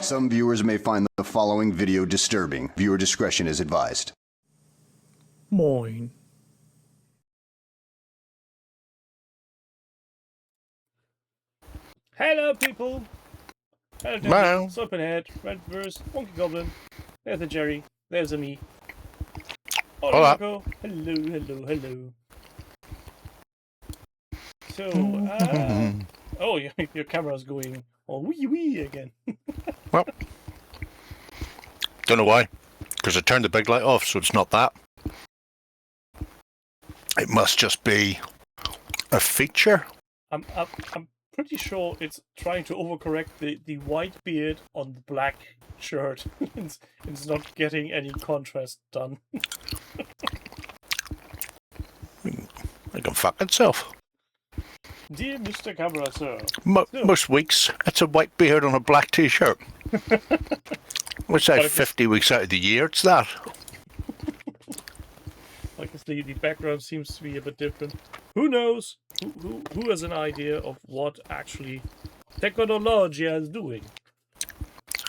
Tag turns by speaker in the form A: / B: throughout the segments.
A: Some viewers may find the following video disturbing. Viewer discretion is advised.
B: Moin. Hello, people. Hello,
C: Wow.
B: Serpenthead, Redverse, Monkey Goblin. There's the Gerry. There's the me.
C: Hola.
B: Marco. Hello, hello, hello. So, oh, your camera's going all wee again.
C: Well, don't know why. Because I turned the big light off, so it's not that. It must just be a feature.
B: I'm pretty sure it's trying to overcorrect the white beard on the black shirt. It's not getting any contrast done.
C: It can fuck itself.
B: Dear Mr. Camera, sir.
C: Most weeks, it's a white beard on a black t-shirt. Which I 50 weeks out of the year, it's that.
B: I guess the background seems to be a bit different. Who knows? Who has an idea of what actually technology is doing?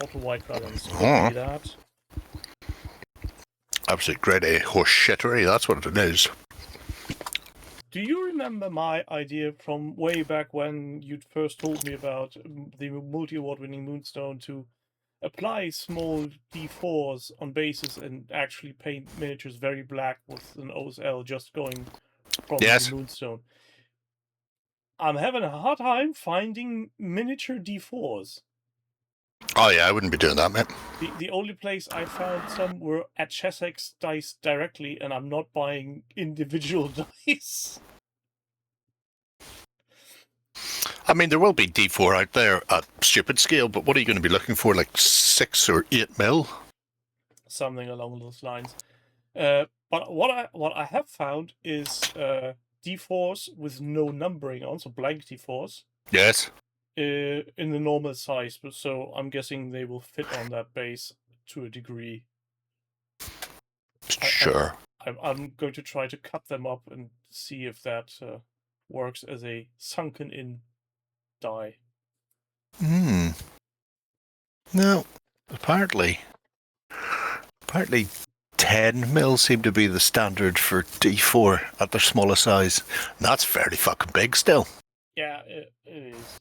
B: Auto white balance. Could be that.
C: Absolute grade A horse shittery, that's what it is.
B: Do you remember my idea from way back when you first told me about the Multi Award Winning Moonstone to apply small D4s on bases and actually paint miniatures very black with an OSL just going from the Moonstone? I'm having a hard time finding miniature D4s.
C: Oh yeah, I wouldn't be doing that, mate.
B: The only place I found some were at Chessex Dice directly, and I'm not buying individual dice.
C: I mean, there will be D4 out there at stupid scale, but what are you going to be looking for, like 6 or 8 mil? Something
B: along those lines. But what I have found is D4s with no numbering on, so blank D4s.
C: Yes.
B: In the normal size, so I'm guessing they will fit on that base to a degree.
C: Sure.
B: I'm going to try to cut them up and see if that works as a sunken-in die.
C: No, apparently 10 mil seem to be the standard for D4 at their smaller size. And that's fairly fucking big still.
B: Yeah, it is.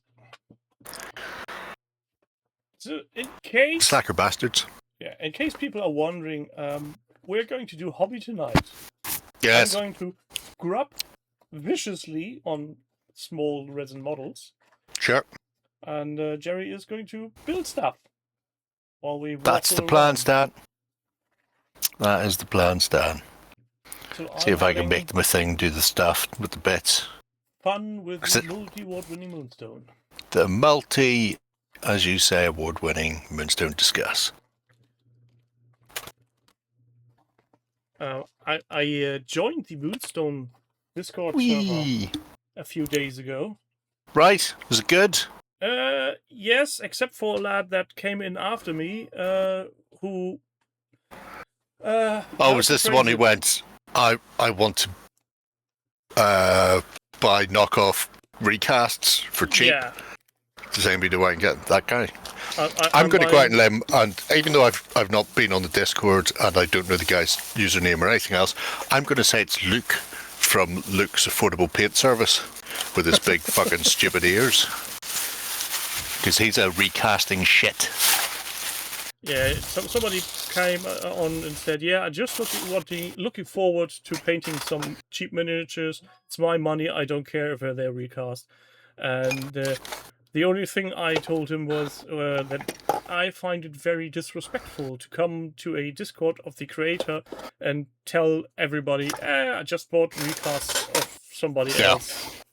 B: So, in case...
C: Slacker bastards.
B: Yeah, in case people are wondering, we're going to do hobby tonight.
C: Yes.
B: I'm going to grub viciously on small resin models.
C: Sure.
B: And Gerry is going to build stuff while we.
C: That's the plan, Stan. That is the plan, Stan. So see if I can make them a thing, do the stuff with the bits.
B: Fun with the Multi Award Winning Moonstone.
C: The multi, as you say, award winning Moonstone discuss.
B: I joined the Moonstone Discord server a few days ago.
C: Right. Was it good?
B: Yes, except for a lad that came in after me, who...
C: was this the one who went, I want to buy knockoff recasts for cheap? Yeah. Does anybody know where I can get that guy? I'm going to go out and let him, and even though I've not been on the Discord and I don't know the guy's username or anything else, I'm going to say it's Luke from Luke's Affordable Paint Service with his big fucking stupid ears. Because he's a recasting shit.
B: Yeah, somebody came on and said, yeah, I just looking forward to painting some cheap miniatures. It's my money, I don't care if they're recast. And the only thing I told him was that I find it very disrespectful to come to a Discord of the creator and tell everybody, I just bought recasts of somebody else.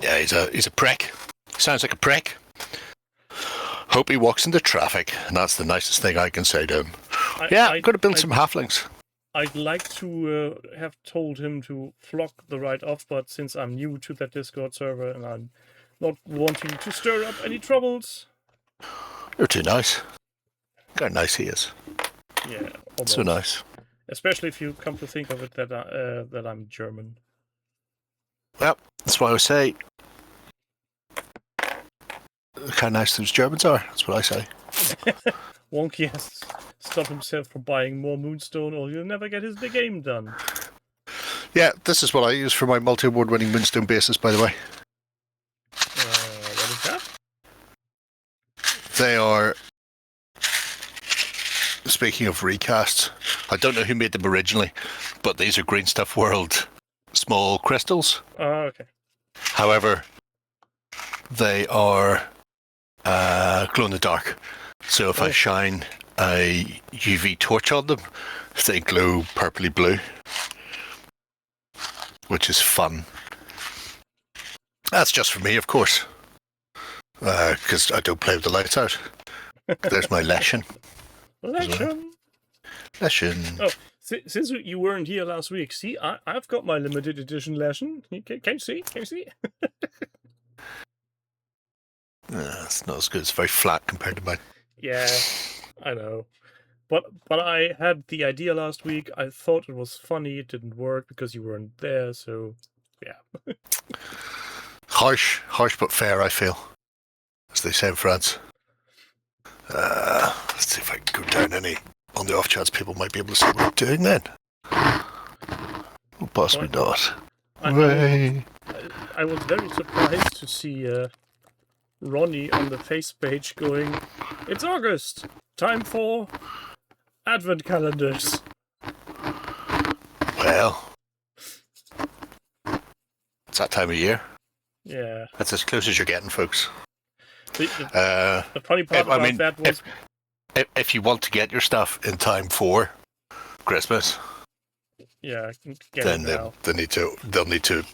C: Yeah, he's a prick. Sounds like a prick. Hope he walks into traffic, and that's the nicest thing I can say to him. I'm going to build some halflings.
B: I'd like to have told him to flock the right off, but since I'm new to that Discord server and I'm not wanting to stir up any troubles...
C: You're too nice. Look how nice he is.
B: Yeah, almost.
C: So nice.
B: Especially if you come to think of it that I'm German.
C: Well, that's why I say Look how nice those Germans are. That's what I say.
B: Wonky has to stop himself from buying more Moonstone, or he'll never get his big game done.
C: Yeah, this is what I use for my Multi Award Winning Moonstone bases, by the way.
B: What is that?
C: They are... Speaking of recasts, I don't know who made them originally, but these are Green Stuff World small crystals.
B: Oh, okay.
C: However, they are glow in the dark. So if I shine a UV torch on them, they glow purpley blue, which is fun. That's just for me, of course, because I don't play with the lights out. There's my lesson.
B: Lesson.
C: Lesson.
B: Oh, since you weren't here last week, see, I've got my limited edition lesson. Can you see? Can you see?
C: It's not as good. It's very flat compared to mine.
B: Yeah, I know. But I had the idea last week. I thought it was funny. It didn't work because you weren't there. So, yeah.
C: Harsh but fair, I feel, as they say in France. Let's see if I can go down any on the off chance people might be able to see what I'm doing then. Well, possibly not.
B: I was very surprised to see Ronnie on the face page going, "It's August, time for advent calendars."
C: Well, it's that time of year.
B: Yeah.
C: That's as close as you're getting, folks.
B: The funny part about that was...
C: If you want to get your stuff in time for Christmas,
B: yeah,
C: then they'll need to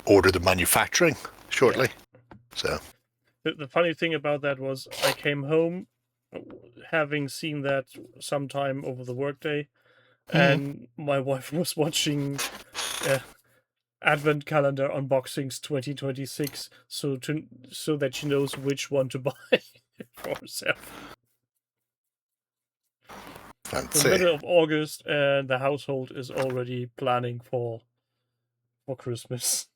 C: order the manufacturing shortly. Yeah. So
B: the funny thing about that was I came home having seen that sometime over the workday, and my wife was watching Advent calendar unboxings 2026, so that she knows which one to buy for herself.
C: Fancy.
B: The middle of August, and the household is already planning for Christmas.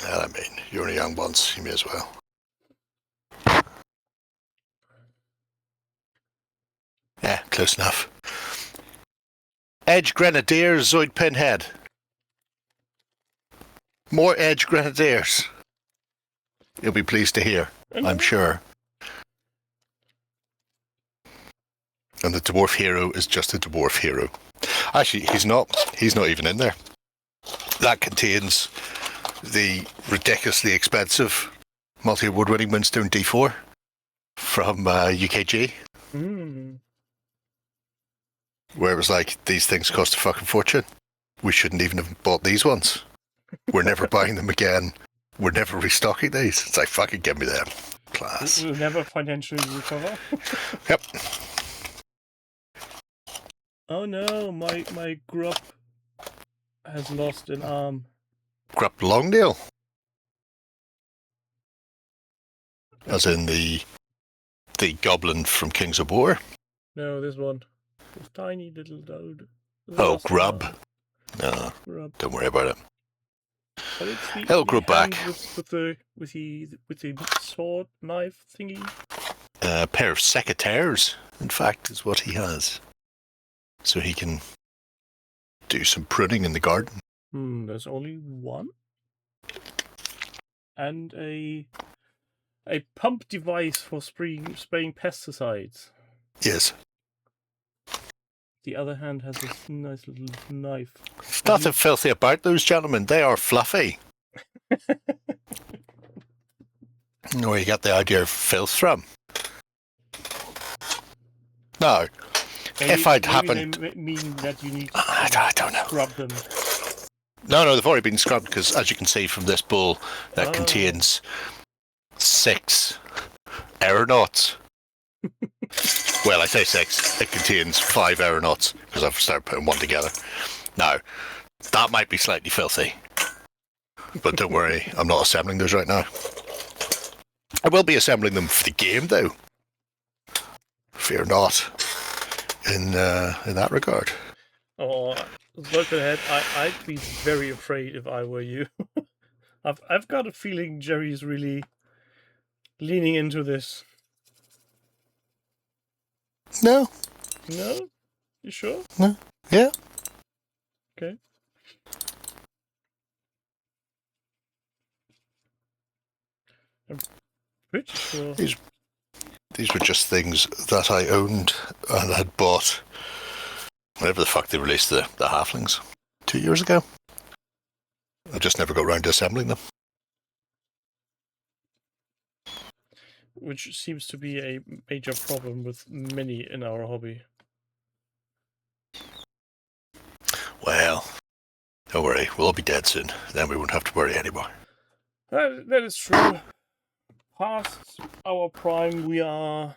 C: Well, I mean, you're only young once, you may as well. Yeah, close enough. Edge Grenadiers, Zoid Pinhead. More Edge Grenadiers. You'll be pleased to hear, I'm sure. And the dwarf hero is just a dwarf hero. Actually, he's not even in there. That contains the ridiculously expensive Multi Award Winning Moonstone D4 from UKG. Where it was like, these things cost a fucking fortune. We shouldn't even have bought these ones. We're never buying them again. We're never restocking these. It's like, fucking give me them. Class.
B: We'll never financially recover.
C: Yep.
B: Oh no, my Grub has lost an arm.
C: Grub Longnail? As in the goblin from Kings of War?
B: No, this one. This tiny little dude.
C: Oh, Grub. No,
B: Grub.
C: Don't worry about it.
B: But it's
C: He'll grow back.
B: With the sword knife thingy.
C: A pair of secateurs, in fact, is what he has. So he can do some pruning in the garden.
B: There's only one. And a pump device for spraying pesticides.
C: Yes.
B: The other hand has this nice little knife.
C: There's nothing filthy about those gentlemen. They are fluffy. Where you got the idea of filth from? No. If I'd happened...
B: They mean that you need to
C: I don't know.
B: scrub them.
C: No, they've already been scrubbed because, as you can see from this bowl, that contains 6 aeronauts. Well, I say 6. It contains 5 aeronauts because I've started putting one together. Now, that might be slightly filthy. But don't worry, I'm not assembling those right now. I will be assembling them for the game, though. Fear not. In that regard.
B: Oh, look ahead. I'd be very afraid if I were you. I've got a feeling Gerry's really leaning into this?
C: No.
B: No? You sure?
C: No. Yeah.
B: Okay. I'm pretty sure.
C: These were just things that I owned and had bought whenever the fuck they released the halflings 2 years ago. I just never got around to assembling them.
B: Which seems to be a major problem with many in our hobby.
C: Well, don't worry, we'll all be dead soon. Then we won't have to worry anymore.
B: That is true. Past our prime, we are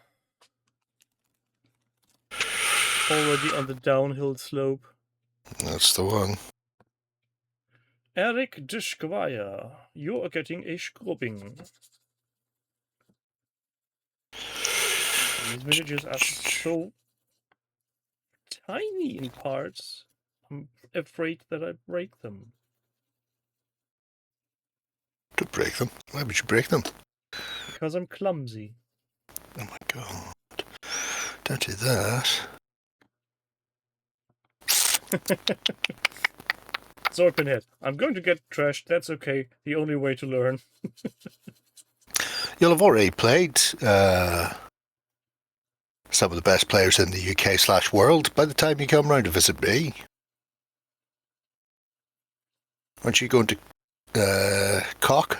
B: already on the downhill slope.
C: That's the one.
B: Eric de Squire, you are getting a scrubbing. These villages are so tiny in parts. I'm afraid that I break them.
C: Don't break them. Why would you break them?
B: Because I'm clumsy.
C: Oh my god. Don't do that.
B: Sorry, Pinhead. I'm going to get trashed. That's okay. The only way to learn.
C: You'll have already played some of the best players in the UK/world by the time you come round to visit me. Aren't you going to Cock?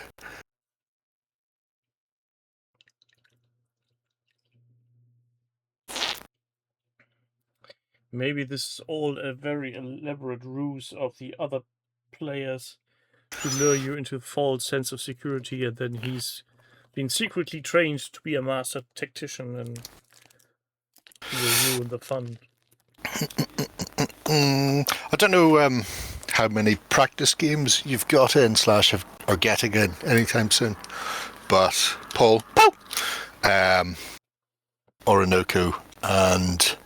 B: Maybe this is all a very elaborate ruse of the other players to lure you into a false sense of security, and then he's been secretly trained to be a master tactician and he will ruin the fun.
C: I don't know how many practice games you've got in / are getting in anytime soon, but Paul, Orinoco, and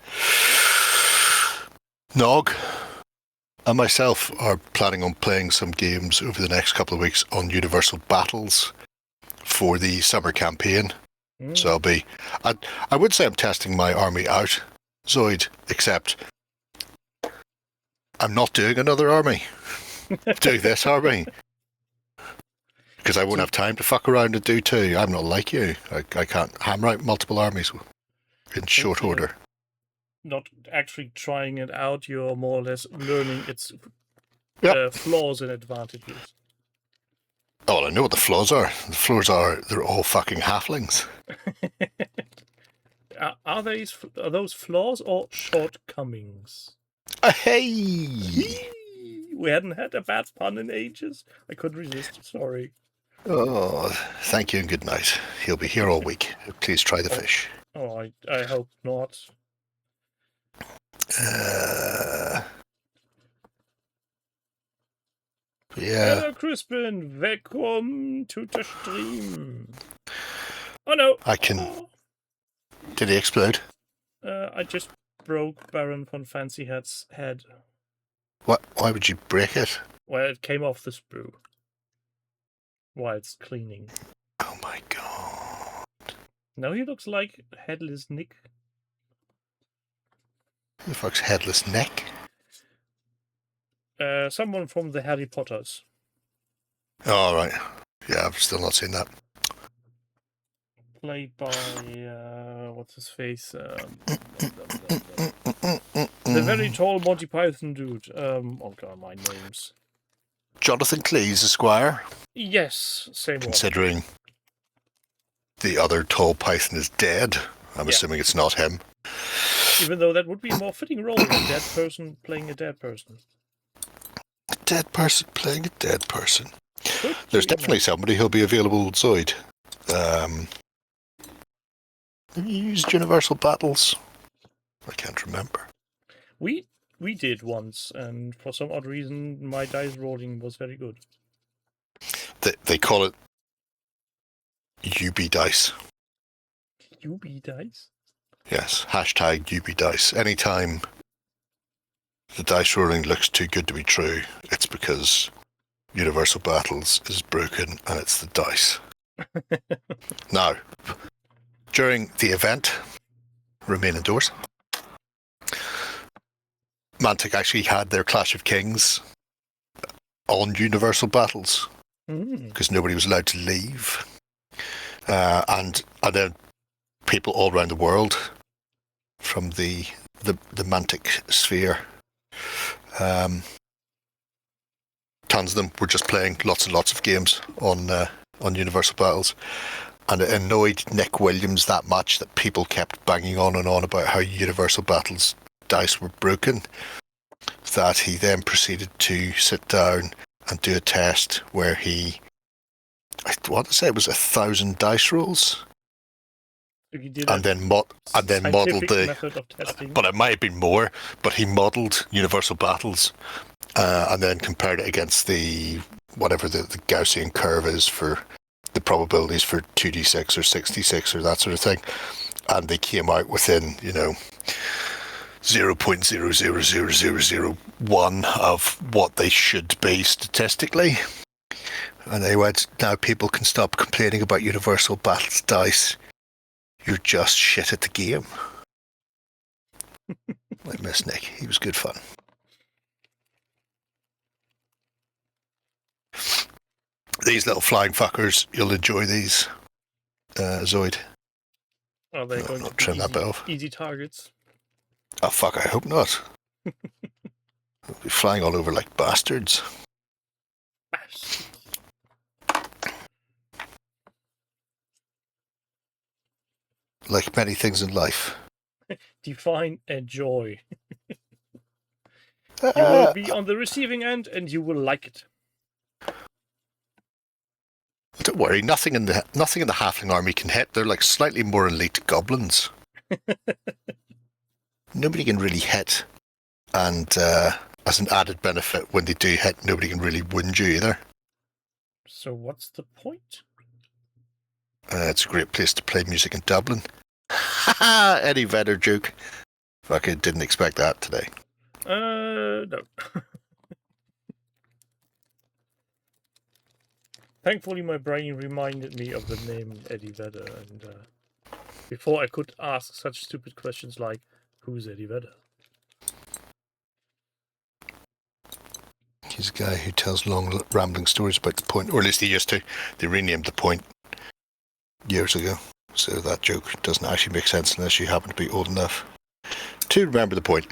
C: Nog and myself are planning on playing some games over the next couple of weeks on Universal Battles for the summer campaign. So I would say I'm testing my army out, Zoid, except I'm not doing another army. I'm doing this army. Because I won't have time to fuck around and do two. I'm not like you. I can't hammer out multiple armies in short order.
B: Not actually trying it out, you're more or less learning its
C: Yep.
B: flaws and advantages.
C: Oh, I know what the flaws are. The flaws are they're all fucking halflings.
B: Are those flaws or shortcomings?
C: Hey!
B: We hadn't had a bad pun in ages. I couldn't resist. Sorry.
C: Oh, thank you and good night. He'll be here all week. Please try the fish.
B: Oh, I hope not.
C: Yeah.
B: Hello, Crispin. Welcome to the stream. Oh no.
C: I can. Did he explode?
B: I just broke Baron von Fancyhead's head.
C: What? Why would you break it?
B: Well, it came off the sprue while it's cleaning.
C: Oh my god.
B: Now he looks like Headless Nick.
C: Who the fuck's Headless Neck?
B: Someone from the Harry Potters.
C: Oh, right. Yeah, I've still not seen that.
B: Played by, what's his face? The very tall Monty Python dude. Oh god, my names.
C: Jonathan Cleese, Esquire.
B: Yes, same one.
C: Considering the other tall Python is dead, I'm assuming it's not him.
B: Even though that would be a more fitting role, a dead person playing a dead person.
C: A dead person playing a dead person. There's definitely somebody who'll be available, Zoid. Have you used Universal Battles? I can't remember.
B: We did once, and for some odd reason, my dice rolling was very good.
C: They call it UB Dice.
B: UB dice?
C: Yes, hashtag UB Dice. Anytime the dice rolling looks too good to be true, it's because Universal Battles is broken and it's the dice. Now, during the event, remain indoors. Mantic actually had their Clash of Kings on Universal Battles because nobody was allowed to leave, and then people all around the world from the Mantic sphere, tons of them were just playing lots and lots of games on Universal Battles, and it annoyed Nick Williams that much that people kept banging on and on about how Universal Battles dice were broken, that he then proceeded to sit down and do a test where I want to say it was 1,000 dice rolls, and then modelled the
B: method of testing.
C: But it might have been more. But he modelled Universal Battles, and then compared it against the Gaussian curve is for the probabilities for 2d6 or 66 or that sort of thing, and they came out within 0.000001 of what they should be statistically. And they went, now people can stop complaining about Universal Battles dice. You're just shit at the game. I miss Nick. He was good fun. These little flying fuckers, you'll enjoy these, Zoid.
B: Are they going to
C: trim that bit off?
B: Easy targets?
C: Oh, fuck, I hope not. They'll be flying all over like bastards. Like many things in life.
B: Define a joy. You will be on the receiving end and you will like it.
C: Don't worry, nothing in the halfling army can hit. They're like slightly more elite goblins. Nobody can really hit, and as an added benefit, when they do hit, nobody can really wound you either.
B: So what's the point?
C: It's a great place to play music in Dublin. Ha! Eddie Vedder joke. Fucking didn't expect that today.
B: No. Thankfully, my brain reminded me of the name Eddie Vedder, and before I could ask such stupid questions like, who's Eddie Vedder?
C: He's a guy who tells long, rambling stories about the point, or at least he used to. They renamed the point years ago, so that joke doesn't actually make sense unless you happen to be old enough to remember the point.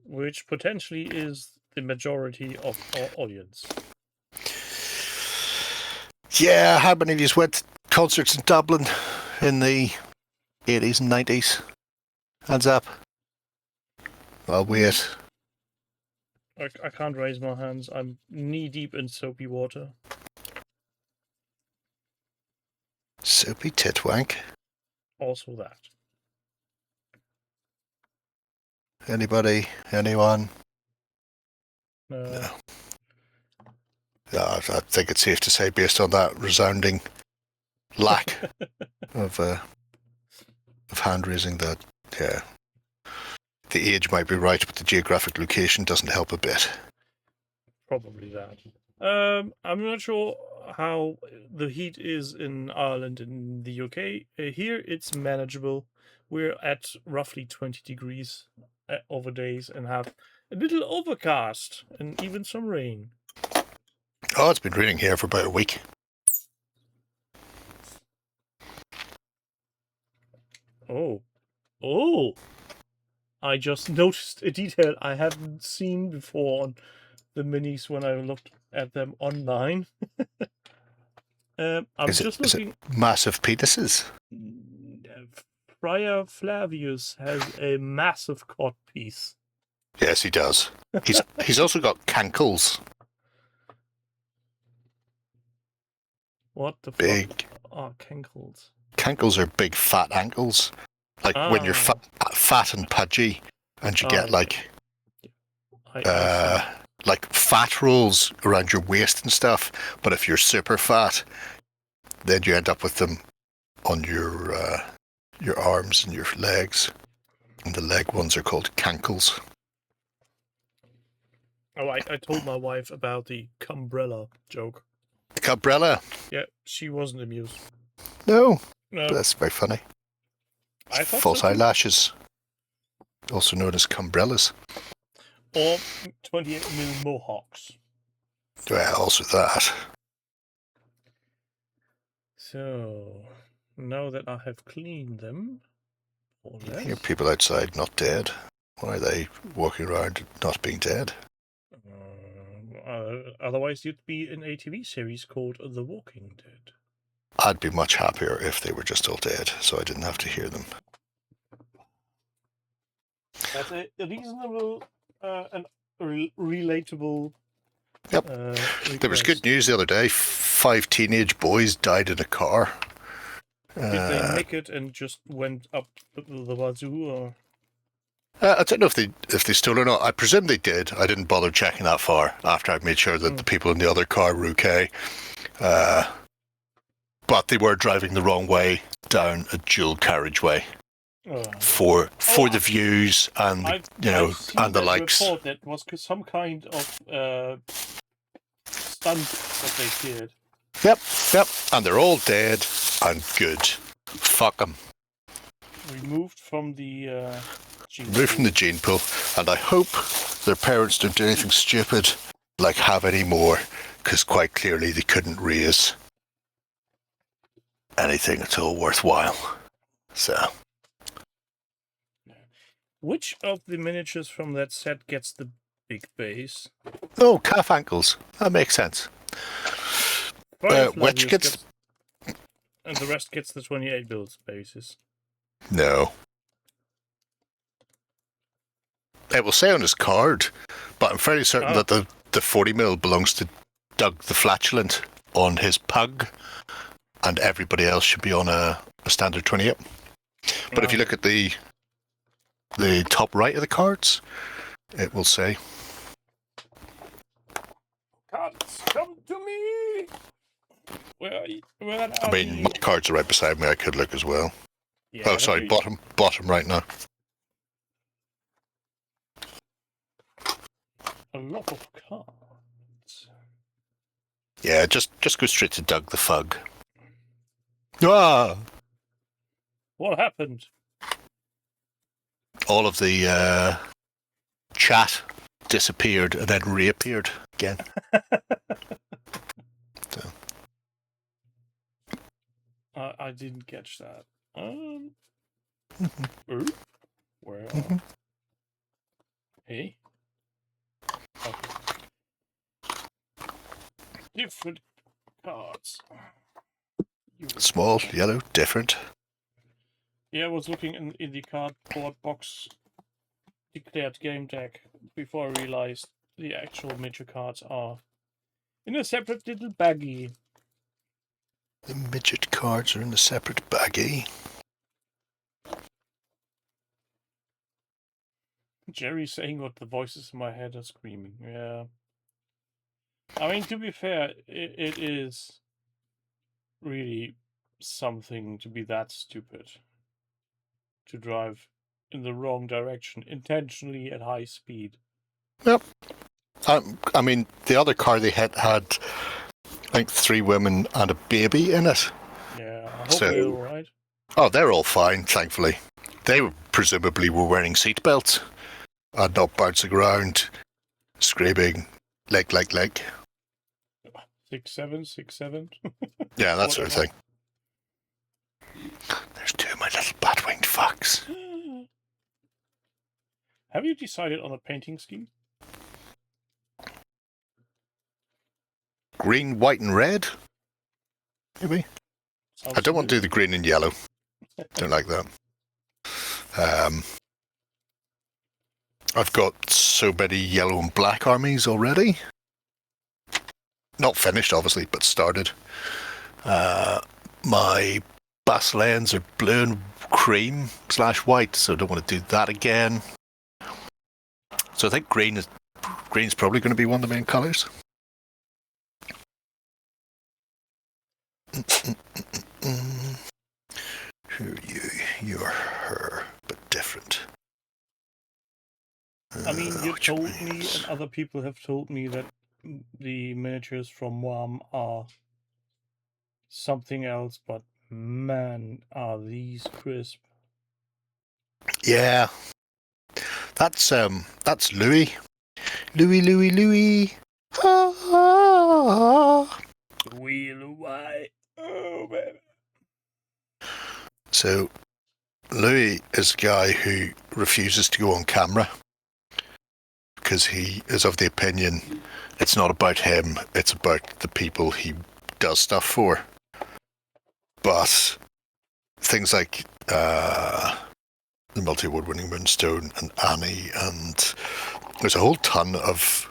B: Which potentially is the majority of our audience.
C: Yeah, how many of you went to concerts in Dublin in the 80s and 90s? Hands up. I'll wait.
B: I can't raise my hands. I'm knee-deep in soapy water.
C: Soapy titwank?
B: Also that.
C: Anybody? Anyone?
B: No.
C: Yeah, I think it's safe to say, based on that resounding lack of hand raising, that the age might be right, but the geographic location doesn't help a bit.
B: Probably that. I'm not sure how the heat is in Ireland and the UK. Here it's manageable. We're at roughly 20 degrees over days and have a little overcast and even some rain.
C: Oh, it's been raining here for about a week.
B: Oh. I just noticed a detail I haven't seen before on the minis when I looked at them online.
C: Is it massive penises?
B: Friar Flavius has a massive cod piece.
C: Yes, he does. He's also got cankles.
B: What the
C: big
B: fuck are cankles?
C: Cankles are big fat ankles. Like when you're fat and pudgy, and you get like fat rolls around your waist and stuff. But if you're super fat, then you end up with them on your arms and your legs, and the leg ones are called cankles.
B: Oh, I told my wife about the cumbrella joke.
C: The Cabrella.
B: Yeah, she wasn't amused.
C: No,
B: No,
C: but that's very funny.
B: I thought
C: False
B: so too.
C: eyelashes, also known as cumbrellas.
B: Or 28mm mohawks.
C: Well, also that.
B: So, now that I have cleaned them, all
C: You
B: that,
C: hear people outside not dead. Why are they walking around not being dead?
B: otherwise you'd be in a TV series called The Walking Dead.
C: I'd be much happier if they were just all dead, so I didn't have to hear them.
B: That's a reasonable and relatable.
C: Yep. There was good news the other day. 5 teenage boys died in a car.
B: Did they make it and just went up the wazoo, or?
C: I don't know if they stole or not. I presume they did. I didn't bother checking that far after I'd made sure that the people in the other car were okay. But they were driving the wrong way down a dual carriageway for the views and and the likes.
B: Report that was some kind of stunt that they did.
C: Yep. And they're all dead and good. Fuck them.
B: Removed from the
C: gene pool. And I hope their parents don't do anything stupid like have any more, because quite clearly they couldn't raise anything at all worthwhile. So.
B: Which of the miniatures from that set gets the big base?
C: Oh, calf ankles. That makes sense. Which gets...
B: And the rest gets the 28 builds bases.
C: No. It will say on his card, but I'm fairly certain that the 40mm belongs to Doug the Flatulent on his pug, and everybody else should be on a standard 28. But if you look at the top right of the cards, it will say...
B: Cards, come to me! Where
C: I mean, my cards are right beside me. I could look as well. Yeah, oh, sorry, bottom right now.
B: A lot of cards.
C: Yeah, just go straight to Doug the Fug. Ah!
B: What happened?
C: All of the chat disappeared and then reappeared again. So.
B: I didn't catch that. Where? Hey? Okay. Different cards.
C: Small, yellow, different.
B: Yeah, I was looking in the cardboard box declared game deck before I realized the actual miniature cards are in a separate little baggie.
C: The midget cards are in a separate baggie.
B: Gerry saying what the voices in my head are screaming. Yeah. I mean, to be fair, it is really something to be that stupid. To drive in the wrong direction intentionally at high speed.
C: Yep. I mean, the other car they had I think 3 women and a baby in it.
B: Yeah, I hope they're all right.
C: Oh, they're all fine, thankfully. They presumably were wearing seatbelts and not bouncing around, screaming, leg.
B: 6'7", 6'7".
C: Yeah, that sort of thing. There's 2 of my little bat-winged fucks.
B: Have you decided on a painting scheme?
C: Green, white, and red? Maybe. I don't want to do the green and yellow. Don't like that. I've got so many yellow and black armies already. Not finished, obviously, but started. My Basileans are blue and cream / white, so I don't want to do that again. So I think green's probably going to be one of the main colours. Who are you? You're her, but different.
B: I mean, you told me, and other people have told me that the miniatures from WAM are something else, but man, are these crisp.
C: Yeah. That's Louis. Louis. Ah.
B: Wheel away. Oh, baby.
C: So, Louis is a guy who refuses to go on camera because he is of the opinion it's not about him, it's about the people he does stuff for. But things like the Multi Award Winning Moonstone and Annie, and there's a whole ton of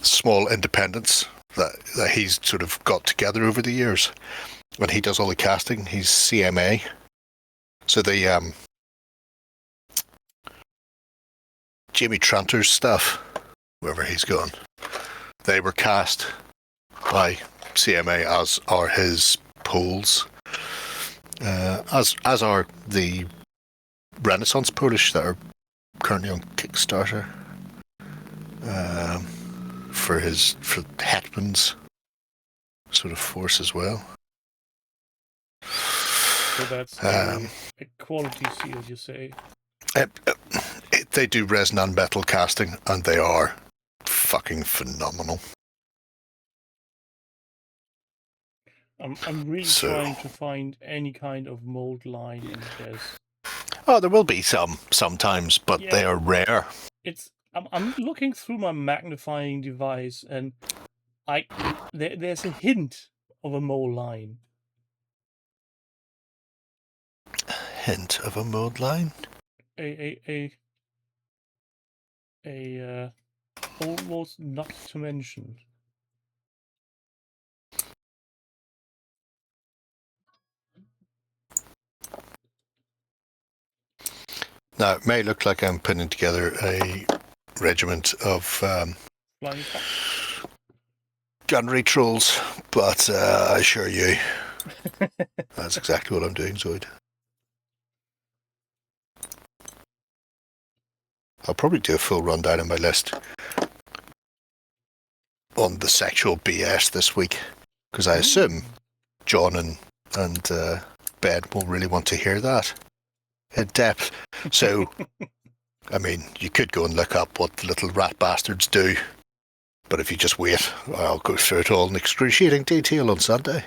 C: small independents that he's sort of got together over the years. When he does all the casting, he's CMA. So the Jamie Tranter's stuff, wherever he's gone, they were cast by CMA, as are his Poles, as are the Renaissance Polish that are currently on Kickstarter for Hetman's sort of force as well.
B: So that's a quality seal, you say?
C: They do resin and metal casting, and they are fucking phenomenal.
B: I'm really trying to find any kind of mold line in this.
C: Oh, there will be sometimes, but they are rare.
B: I'm looking through my magnifying device, and there's a hint of a mole line.
C: Hint of a mold line?
B: Almost not to mention.
C: Now, it may look like I'm putting together a regiment of gunnery trolls, but I assure you, that's exactly what I'm doing, Zoid. I'll probably do a full rundown of my list on the sexual BS this week, because I assume John and Ben will really want to hear that in depth. So, I mean, you could go and look up what the little rat bastards do, but if you just wait, I'll go through it all in excruciating detail on Sunday.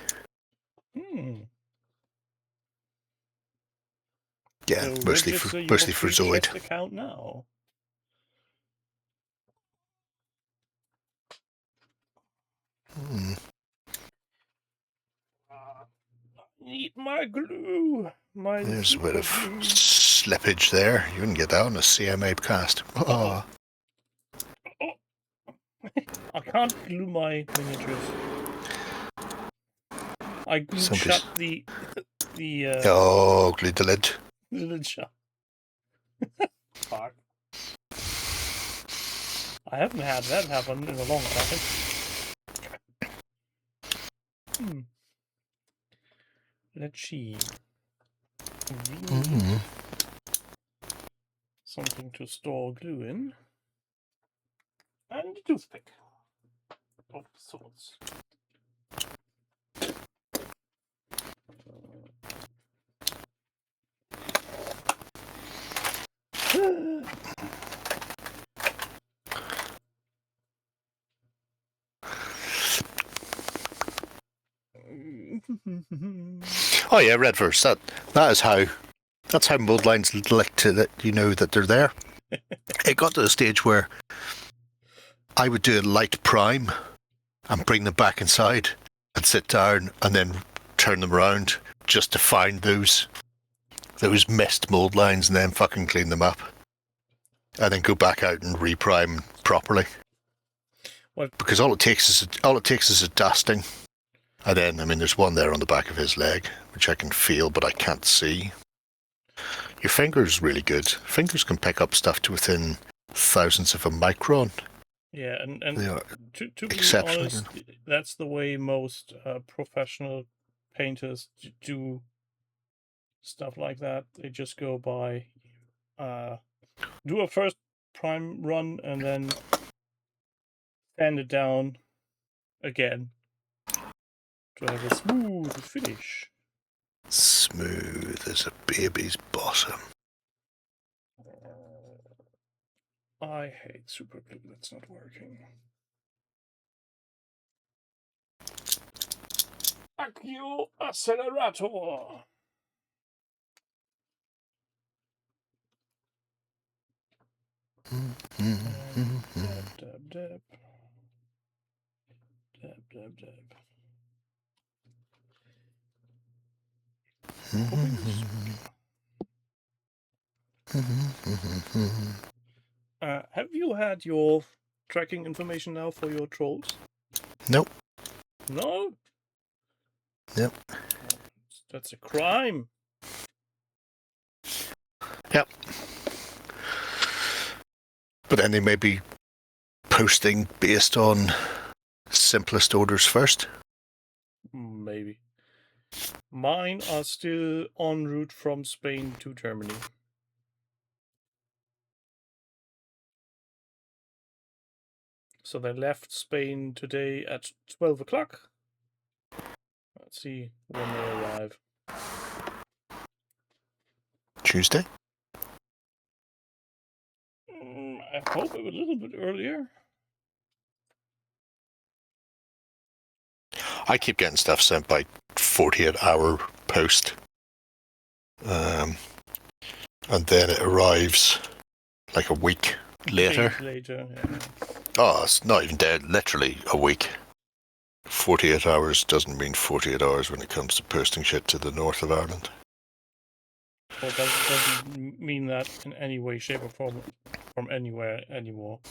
C: Yeah,
B: So
C: mostly for Zoid.
B: Account now. Need my glue.
C: There's a bit of slippage there. You wouldn't get that on a CMA cast. Oh.
B: I can't glue my miniatures. I glued shut the
C: glued the lid.
B: The lid shut. Fuck. I haven't had that happen in a long time. Let's see. Something to store glue in. And a toothpick of sorts.
C: Oh yeah, red verse. That's how mold lines look to that. You know that they're there. It got to the stage where I would do a light prime and bring them back inside and sit down and then turn them around just to find those missed mold lines and then fucking clean them up and then go back out and reprime properly. Because all it takes is a dusting. And then, I mean, there's one there on the back of his leg, which I can feel, but I can't see. Your finger's really good. Fingers can pick up stuff to within thousandths of a micron.
B: Yeah, and to be honest, that's the way most professional painters do stuff like that. They just go by, do a first prime run and then sand it down again to have a smooth finish.
C: Smooth as a baby's bottom.
B: I hate super glue. That's not working. Accio accelerator. Dab, dab, dab. Dab, dab, dab. Have you had your tracking information now for your trolls?
C: Nope.
B: No?
C: Nope.
B: That's a crime.
C: Yep. But then they may be posting based on simplest orders first.
B: Maybe. Mine are still en route from Spain to Germany. So they left Spain today at 12 o'clock. Let's see when they arrive.
C: Tuesday?
B: I hope a little bit earlier.
C: I keep getting stuff sent by 48-hour post. And then it arrives like a week later.
B: Later, yeah.
C: Oh, it's not even dead. Literally a week. 48 hours doesn't mean 48 hours when it comes to posting shit to the north of Ireland.
B: Well, doesn't mean that in any way, shape, or form from anywhere anymore.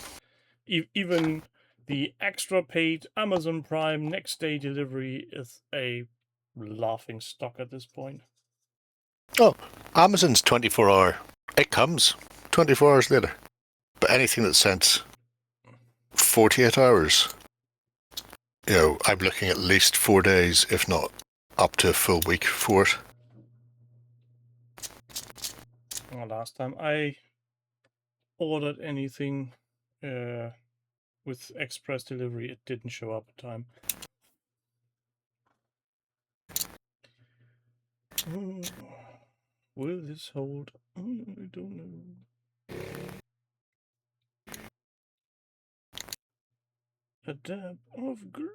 B: Even the extra paid Amazon Prime next day delivery is a laughing stock at this point.
C: Oh, Amazon's 24-hour. It comes 24 hours later. But anything that's sent 48 hours, you know, I'm looking at least 4 days, if not up to a full week for it.
B: Well, last time I ordered anything with express delivery, it didn't show up in time. Will this hold? I don't know. A dab of glue.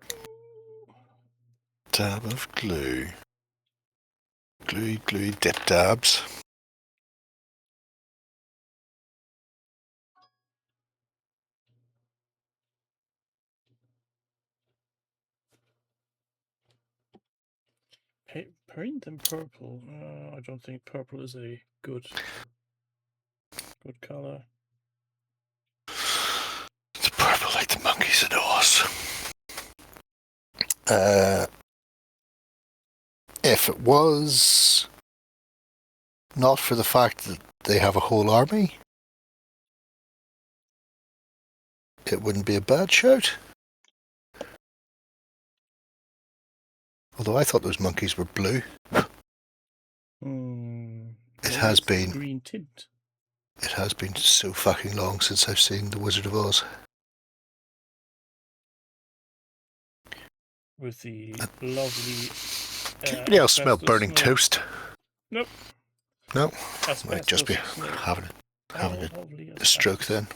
C: Dab of glue. Gluey, gluey dip dabs.
B: Paint them purple. I don't think purple is a good color.
C: It's purple like the monkeys in Oz. If it was not for the fact that they have a whole army, it wouldn't be a bad shout. Although I thought those monkeys were blue. It has been
B: green tint.
C: It has been so fucking long since I've seen The Wizard of Oz.
B: With the lovely.
C: Anybody else smell burning toast?
B: Nope.
C: No, might just be having a stroke then.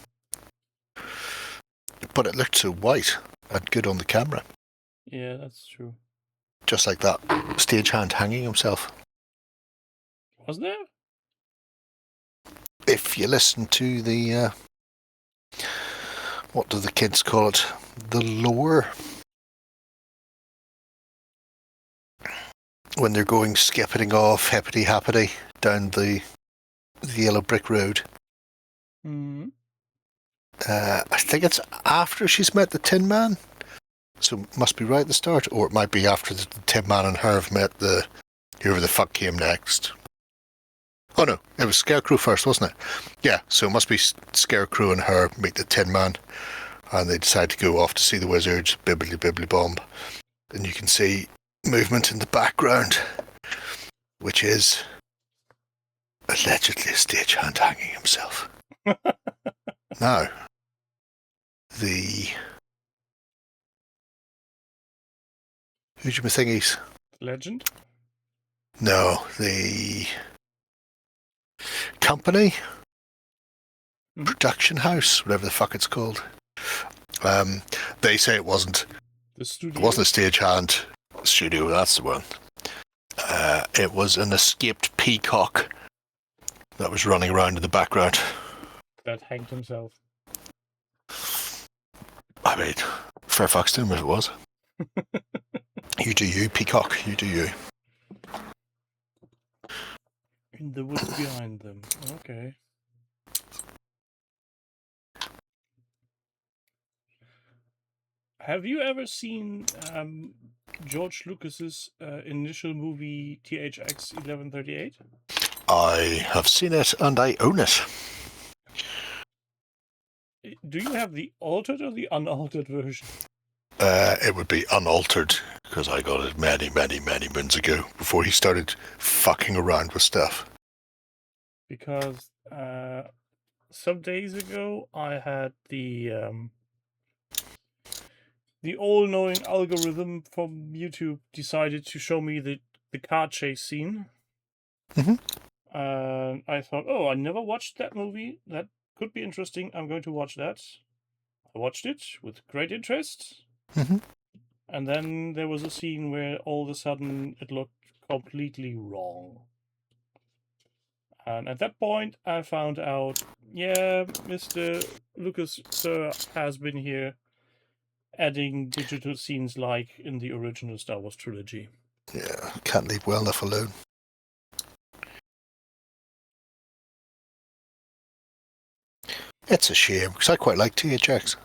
C: But it looked so white and good on the camera.
B: Yeah, that's true.
C: Just like that stagehand hanging himself.
B: Was there?
C: If you listen to the, what do the kids call it? The lore. When they're going skipping off, hippity happity down the yellow brick road.
B: Mm-hmm.
C: I think it's after she's met the Tin Man. So it must be right at the start, or it might be after the Tin Man and her have met the whoever the fuck came next. Oh no, it was Scarecrow first, wasn't it? Yeah, so it must be Scarecrow and her meet the Tin Man, and they decide to go off to see the wizards, bibbly bibbly bomb. And you can see movement in the background, which is allegedly a stagehand hanging himself. Now, the Who's your thingies?
B: Legend?
C: No, the company? Production house, whatever the fuck it's called. They say it wasn't.
B: The studio?
C: It wasn't a stagehand studio, that's the one. It was an escaped peacock that was running around in the background.
B: That hanged himself.
C: I mean, fair fucks to him if it was. You do you, peacock, you do you.
B: In the woods behind them. Okay. Have you ever seen George Lucas's initial movie THX 1138?
C: I have seen it and I own it.
B: Do you have the altered or the unaltered version?
C: It would be unaltered because I got it many moons ago before he started fucking around with stuff.
B: Because some days ago I had the all-knowing algorithm from YouTube decided to show me the car chase scene. And I thought, oh, I never watched that movie. That could be interesting. I'm going to watch that. I watched it with great interest. And then there was a scene where all of a sudden it looked completely wrong. And at that point, I found out, yeah, Mr. Lucas, sir, has been here adding digital scenes like in the original Star Wars trilogy.
C: Yeah, can't leave well enough alone. It's a shame, because I quite like THX.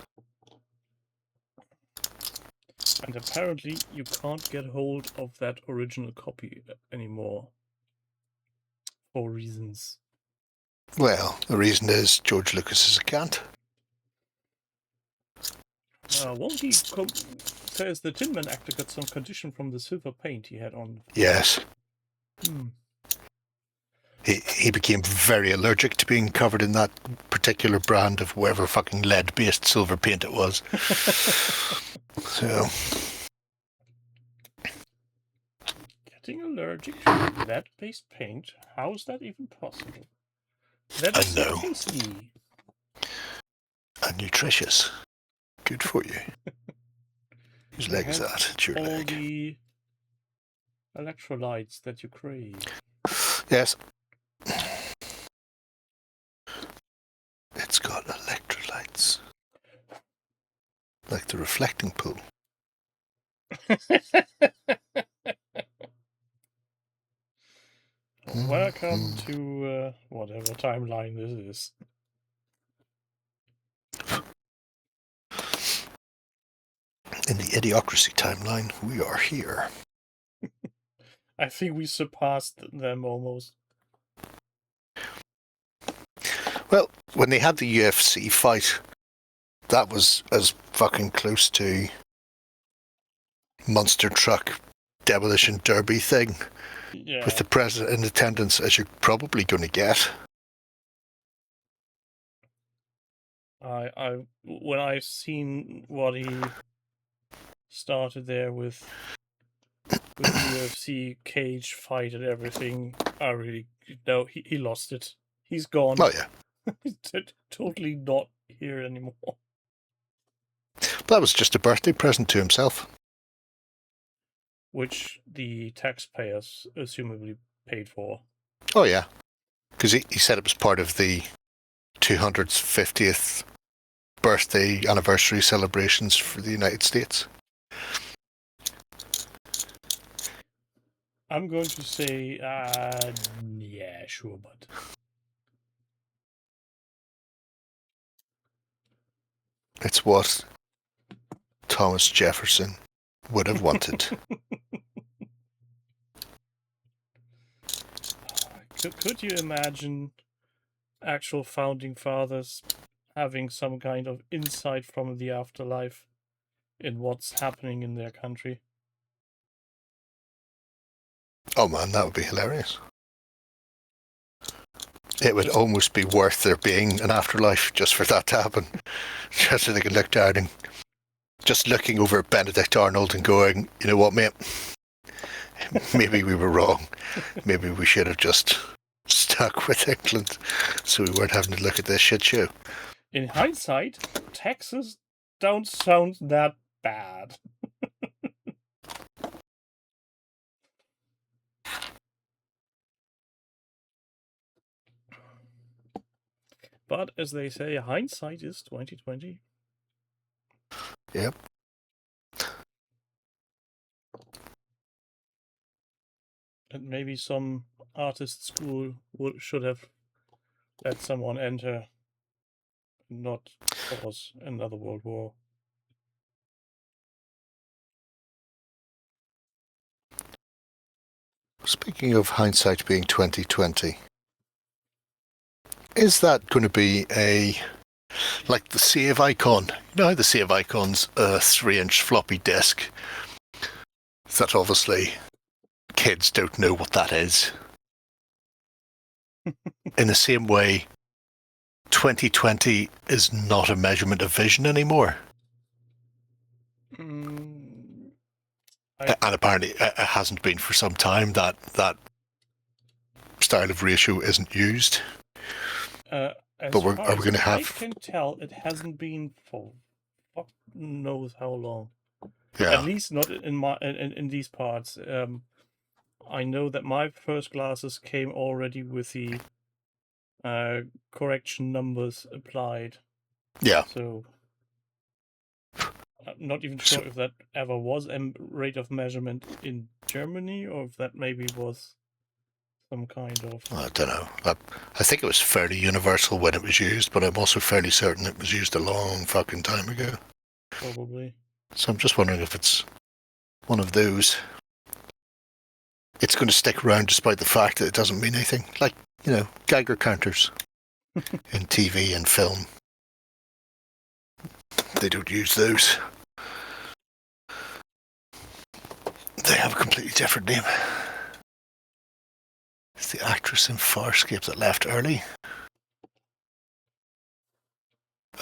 B: And apparently you can't get hold of that original copy anymore. For reasons.
C: Well, the reason is George Lucas is a cunt.
B: Won't he says the Tin Man actor got some condition from the silver paint he had on.
C: Yes. He became very allergic to being covered in that particular brand of whatever fucking lead-based silver paint it was. So...
B: Getting allergic to lead-based paint? How is that even possible? That is so tasty.
C: And nutritious. Good for you. Whose leg is that? It's your
B: all
C: leg.
B: The electrolytes that you crave.
C: Yes. It's got electrolytes. Like the reflecting pool.
B: Welcome to whatever timeline this is.
C: In the Idiocracy timeline, we are here.
B: I think we surpassed them almost.
C: Well, when they had the UFC fight, that was as fucking close to monster truck demolition derby thing with the president in attendance as you're probably going to get.
B: When I've seen what he started there with the UFC cage fight and everything, I really he lost it. He's gone.
C: Oh yeah.
B: He's totally not here anymore.
C: That was just a birthday present to himself.
B: Which the taxpayers assumably paid for.
C: Oh yeah. Because he said it was part of the 250th birthday anniversary celebrations for the United States.
B: I'm going to say, yeah, sure, but...
C: It's what Thomas Jefferson would have wanted.
B: Could you imagine actual founding fathers having some kind of insight from the afterlife in what's happening in their country?
C: Oh man, that would be hilarious. It would almost be worth there being an afterlife just for that to happen. Just so they could look down and just looking over at Benedict Arnold and going, you know what, mate? Maybe we were wrong. Maybe we should have just stuck with England so we weren't having to look at this shit show.
B: In hindsight, taxes don't sound that bad. But as they say, hindsight is 20/20.
C: Yep.
B: And maybe some artist school should have let someone enter, not cause another world war.
C: Speaking of hindsight being 20/20, is that going to be like the save icon? You know how the save icon's a 3-inch floppy disk that obviously kids don't know what that is. In the same way, 2020 is not a measurement of vision anymore. And apparently it hasn't been for some time. That style of ratio isn't used.
B: But
C: are we going to have...
B: I can tell it hasn't been for fuck knows how long.
C: Yeah.
B: At least not in these parts. I know that my first glasses came already with the correction numbers applied.
C: Yeah.
B: So I'm not even sure if that ever was a rate of measurement in Germany, or if that maybe was some kind of...
C: I don't know. I think it was fairly universal when it was used, but I'm also fairly certain it was used a long fucking time ago.
B: Probably.
C: So I'm just wondering if it's one of those. It's going to stick around despite the fact that it doesn't mean anything. Like, you know, Geiger counters in TV and film. They don't use those. They have a completely different name. It's the actress in Farscape that left early.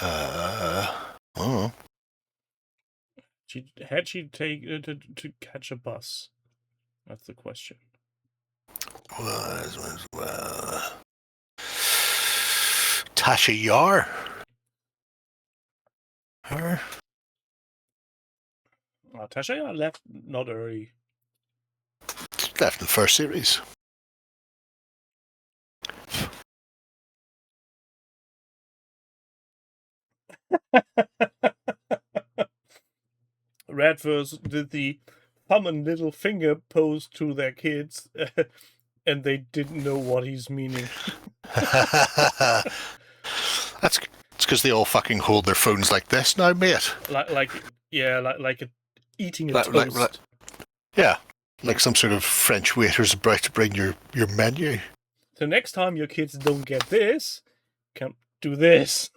C: Oh.
B: Had she taken to catch a bus? That's the question.
C: Well. Tasha Yar. Her.
B: Tasha Yar left not early.
C: Left in the first series.
B: Radverse did the thumb and little finger pose to their kids, and they didn't know what he's meaning.
C: It's because they all fucking hold their phones like this now, mate.
B: Like eating a toast.
C: Yeah, like some sort of French waiter's about to bring your menu.
B: So next time your kids don't get this, can do this.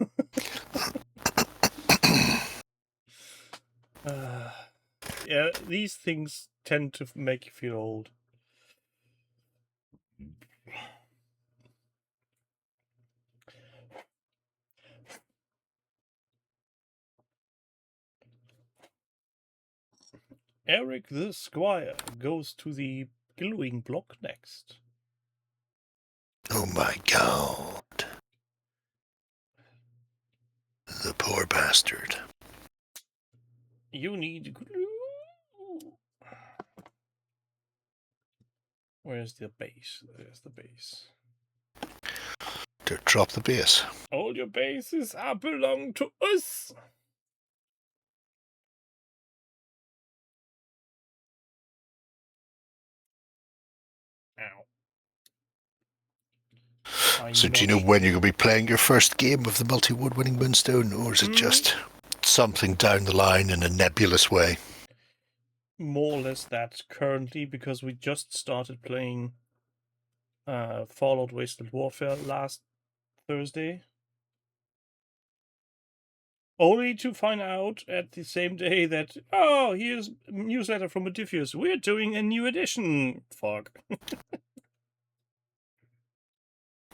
B: Yeah, these things tend to make you feel old. Eric the Squire goes to the gluing block next.
C: Oh my god. The poor bastard.
B: You need glue. Where's the base? There's the base.
C: Drop the base.
B: All your bases belong to us. Ow.
C: So do you know when you're going to be playing your first game of the Multi Award Winning Moonstone, or is it just something down the line in a nebulous way?
B: More or less that currently, because we just started playing Fallout Wasted Warfare last Thursday. Only to find out at the same day that, oh, here's a newsletter from Modifius. We're doing a new edition. Fuck.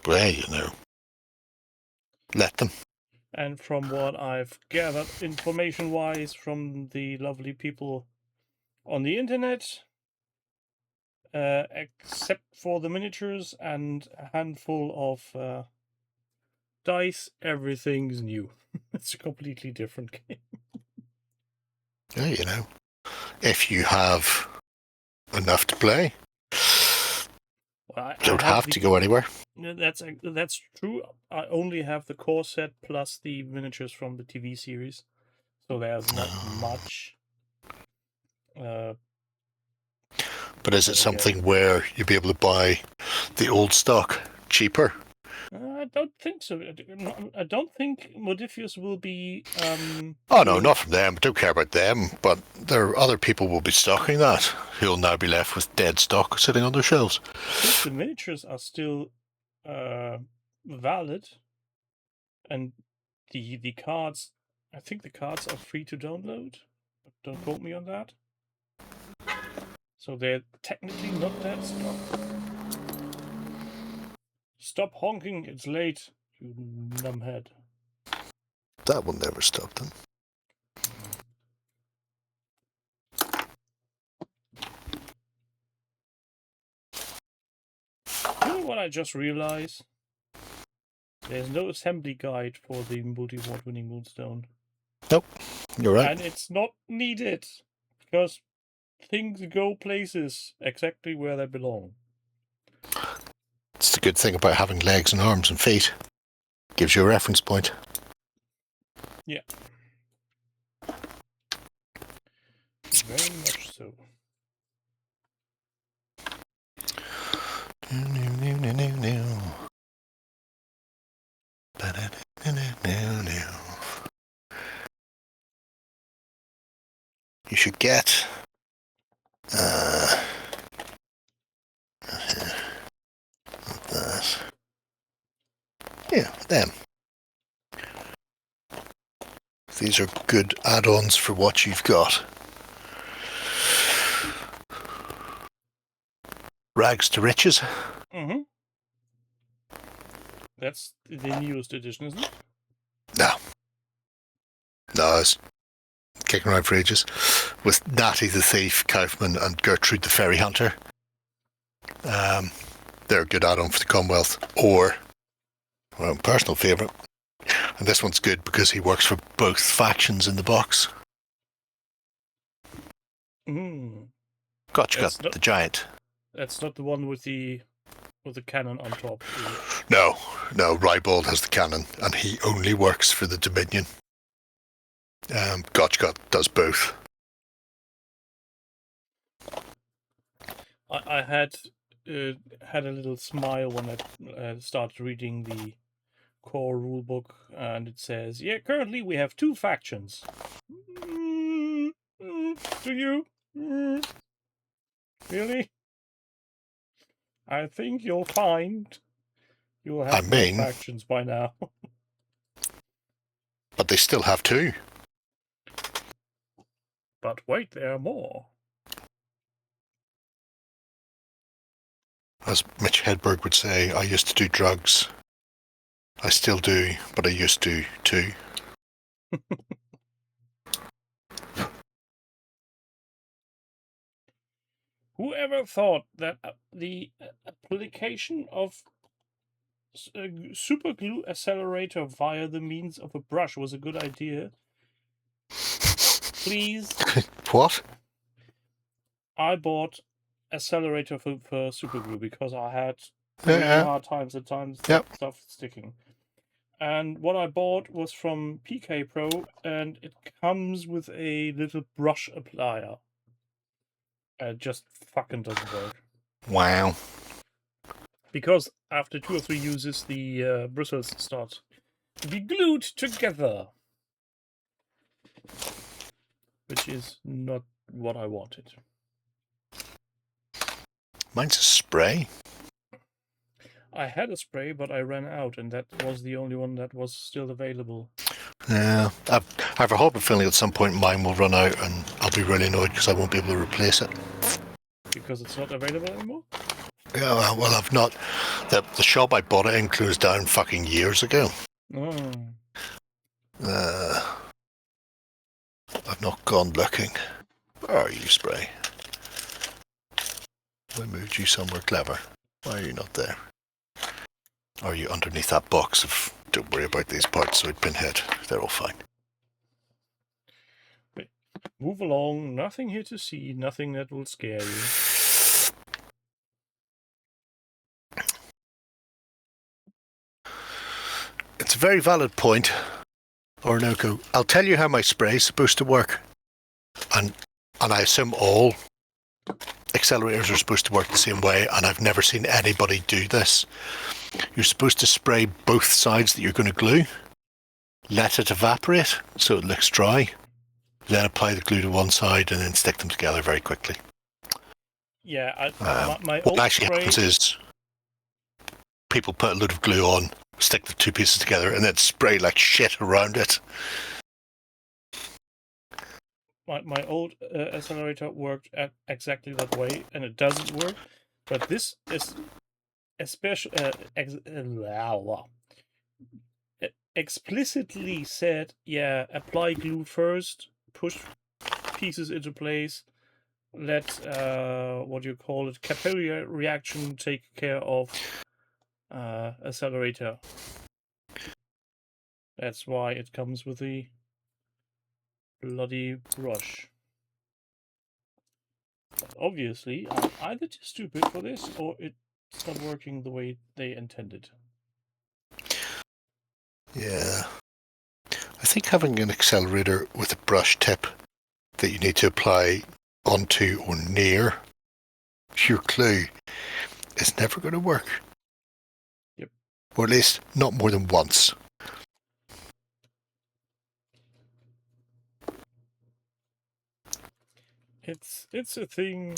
C: Well, you know. Let them.
B: And from what I've gathered information-wise from the lovely people on the internet, except for the miniatures and a handful of dice, everything's new. It's a completely different game.
C: Yeah, you know, if you have enough to play,
B: Well,
C: you don't have to go anywhere.
B: That's true. I only have the core set plus the miniatures from the TV series, so there's not much.
C: But is it something where you'll be able to buy the old stock cheaper?
B: I don't think so. I don't think Modifius will be.
C: Oh no, not from them. I don't care about them. But there are other people will be stocking that who'll now be left with dead stock sitting on their shelves.
B: I think the miniatures are still valid, and the cards. I think the cards are free to download. But don't quote me on that. So they're technically not dead stock. Stop honking, it's late, you numbhead.
C: That will never stop them.
B: You know what I just realized? There's no assembly guide for the Multi Award Winning Moonstone.
C: Nope, you're right.
B: And it's not needed, because things go places exactly where they belong.
C: It's the good thing about having legs and arms and feet. Gives you a reference point.
B: Yeah. Very much so.
C: You should get that. Yeah, them. These are good add-ons for what you've got. Rags to riches.
B: Mm-hmm. That's the newest edition, isn't it?
C: No. No, it's kicking around for ages. With Natty the Thief, Kaufman, and Gertrude the Fairy Hunter. They're a good add-on for the Commonwealth. Or, well, personal favourite. And this one's good because he works for both factions in the box.
B: Mm.
C: Gotcha, the giant.
B: That's not the one with the cannon on top.
C: No, Rybald has the cannon, and he only works for the Dominion. Gotcha does both.
B: I had a little smile when I started reading the core rulebook, and it says, "Yeah, currently we have 2 factions." Do you? Really? I think you'll find you'll have more factions by now.
C: But they still have 2.
B: But wait, there are more.
C: As Mitch Hedberg would say, I used to do drugs. I still do, but I used to too.
B: Whoever thought that the application of super glue accelerator via the means of a brush was a good idea? Please.
C: What?
B: I bought accelerator for super glue because I had really hard times at times stuff sticking. And what I bought was from PK Pro, and it comes with a little brush applier. It just fucking doesn't work.
C: Wow.
B: Because after 2 or 3 uses, the bristles start to be glued together. Which is not what I wanted.
C: Mine's a spray.
B: I had a spray, but I ran out, and that was the only one that was still available.
C: Yeah, I have a horrible feeling at some point mine will run out, and I'll be really annoyed because I won't be able to replace it.
B: Because it's not available anymore?
C: Yeah, well, I've not. The shop I bought it in closed down fucking years ago.
B: Oh.
C: I've not gone looking. Where are you, Spray? I moved you somewhere clever. Why are you not there? Are you underneath that box of... Don't worry about these parts, so pinhead. They're all fine.
B: Wait, move along. Nothing here to see. Nothing that will scare you.
C: It's a very valid point, Orinoco. I'll tell you how my spray is supposed to work. And I assume all accelerators are supposed to work the same way, and I've never seen anybody do this. You're supposed to spray both sides that you're going to glue, let it evaporate so it looks dry, then apply the glue to one side and then stick them together very quickly.
B: Yeah, my
C: what
B: old
C: actually
B: spray...
C: happens is people put a load of glue on, stick the two pieces together, and then spray like shit around it.
B: My old accelerator worked exactly that way, and it doesn't work. But this is explicitly said, yeah, apply glue first, push pieces into place, let what do you call it, capillary reaction take care of accelerator. That's why it comes with the bloody brush. But obviously, I'm either too stupid for this, or it's not working the way they intended.
C: Yeah. I think having an accelerator with a brush tip that you need to apply onto or near your glue is never going to work.
B: Yep.
C: Or at least not more than once.
B: It's a thing.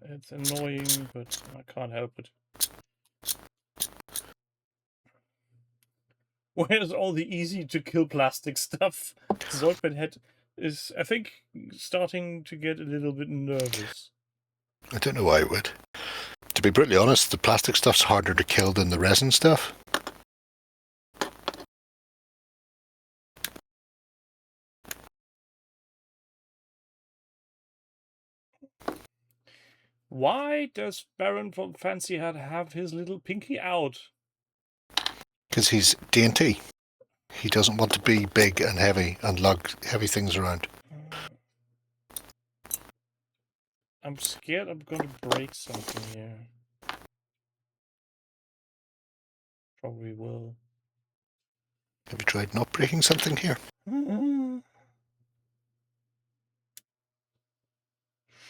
B: It's annoying, but I can't help it. Where's all the easy to kill plastic stuff? Zoidpinhead is, I think, starting to get a little bit nervous.
C: I don't know why it would. To be brutally honest, the plastic stuff's harder to kill than the resin stuff.
B: Why does Baron from Fancy Hat have his little pinky out?
C: Because he's dainty. He doesn't want to be big and heavy and lug heavy things around.
B: I'm scared I'm going to break something here. Probably will.
C: Have you tried not breaking something here?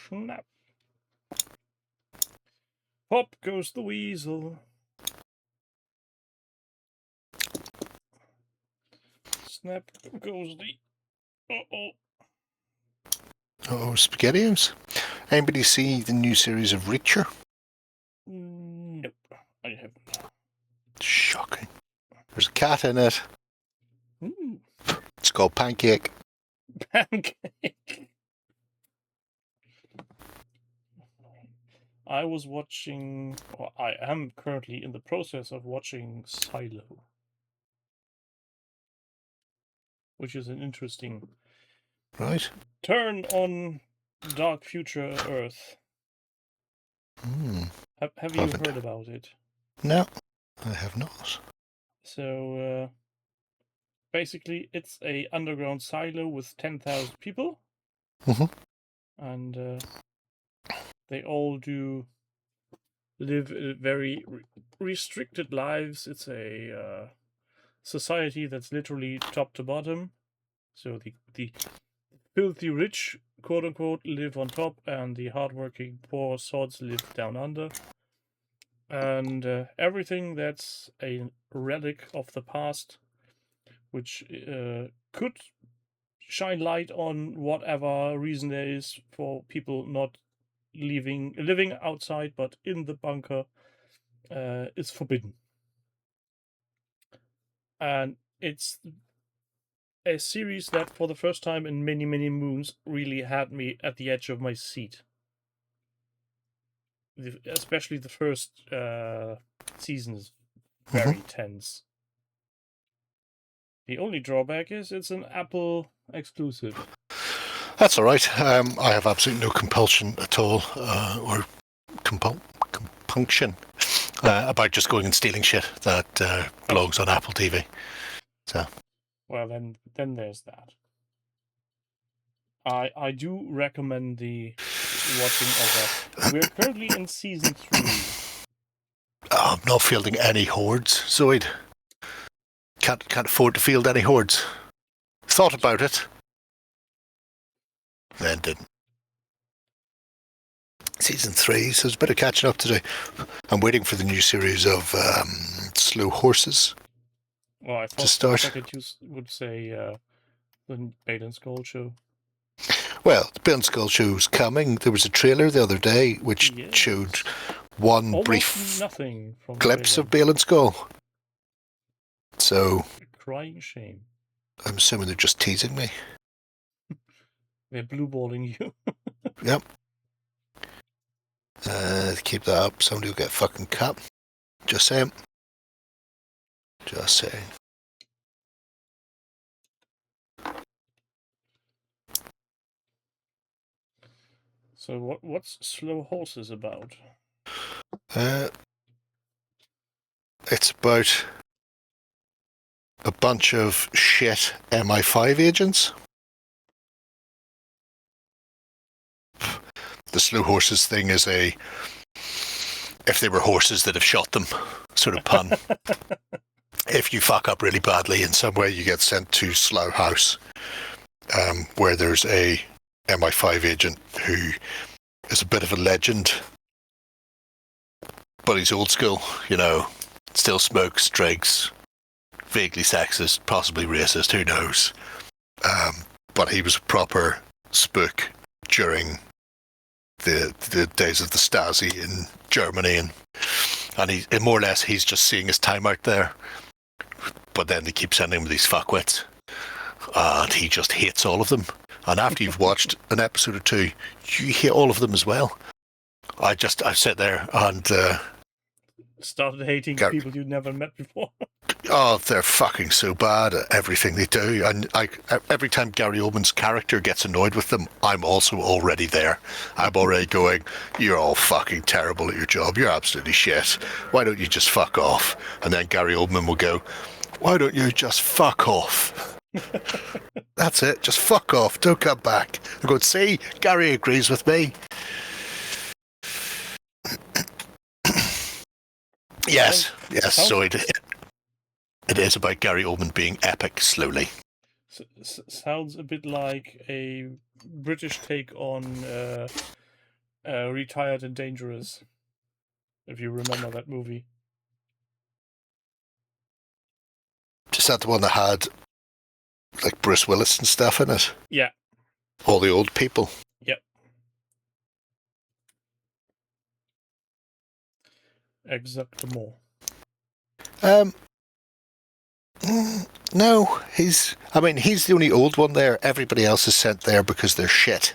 B: Snap. Pop goes the weasel. Snap goes the... Uh-oh.
C: Oh, SpaghettiOs. Anybody see the new series of Reacher?
B: Nope, I haven't.
C: Shocking. There's a cat in it.
B: Ooh.
C: It's called Pancake.
B: Pancake. I was watching, or I am currently in the process of watching Silo, which is an interesting turn on Dark Future Earth. Have you heard about it?
C: No, I have not.
B: So, basically, it's a underground silo with 10,000 people. And they all do live very restricted lives. It's a society that's literally top to bottom. So the filthy rich, quote unquote, live on top, and the hardworking poor sods live down under. And everything that's a relic of the past, which could shine light on whatever reason there is for people not living outside but in the bunker, is forbidden. And it's a series that for the first time in many moons really had me at the edge of my seat. Especially the first season is very tense. The only drawback is it's an Apple exclusive.
C: That's all right. I have absolutely no compulsion at all, or compunction about just going and stealing shit that belongs on Apple TV. So,
B: well, then there's that. I do recommend the watching of that. We're currently in season 3.
C: I'm not fielding any hordes, Zoid. Can't afford to field any hordes. Thought about it, then didn't. Season 3, so there's a bit of catching up to do. I'm waiting for the new series of Slow Horses.
B: Well, I thought that you would say the Bait and Skull show.
C: Well, the Bait and Skull show's coming. There was a trailer the other day which showed one brief
B: nothing from
C: glimpse of Bait and Skull. So,
B: a crying shame.
C: I'm assuming they're just teasing me.
B: They're blueballing you.
C: Yep. Keep that up. Somebody will get fucking cut. Just saying. Just saying.
B: So what's Slow Horses about?
C: It's about a bunch of shit MI5 agents. The Slow Horses thing is if they were horses that have shot them sort of pun. If you fuck up really badly in some way, you get sent to Slough House, where there's a MI5 agent who is a bit of a legend, but he's old school, still smokes, drinks, vaguely sexist, possibly racist, who knows. But he was a proper spook during the days of the Stasi in Germany, and he more or less he's just seeing his time out there. But then they keep sending him these fuckwits, and he just hates all of them. And after you've watched an episode or two, you hate all of them as well. I sat there and
B: started hating people you'd never met before.
C: Oh, they're fucking so bad at everything they do. And every time Gary Oldman's character gets annoyed with them, I'm also already there. I'm already going, you're all fucking terrible at your job. You're absolutely shit. Why don't you just fuck off? And then Gary Oldman will go, why don't you just fuck off? That's it. Just fuck off. Don't come back. I'm going, see, Gary agrees with me. Yes. So it is about Gary Oldman being epic slowly.
B: Sounds a bit like a British take on Retired and Dangerous, if you remember that movie.
C: Is that the one that had like Bruce Willis and stuff in it?
B: Yeah.
C: All the old people.
B: Yep. Exactement.
C: No, he's the only old one there. Everybody else is sent there because they're shit.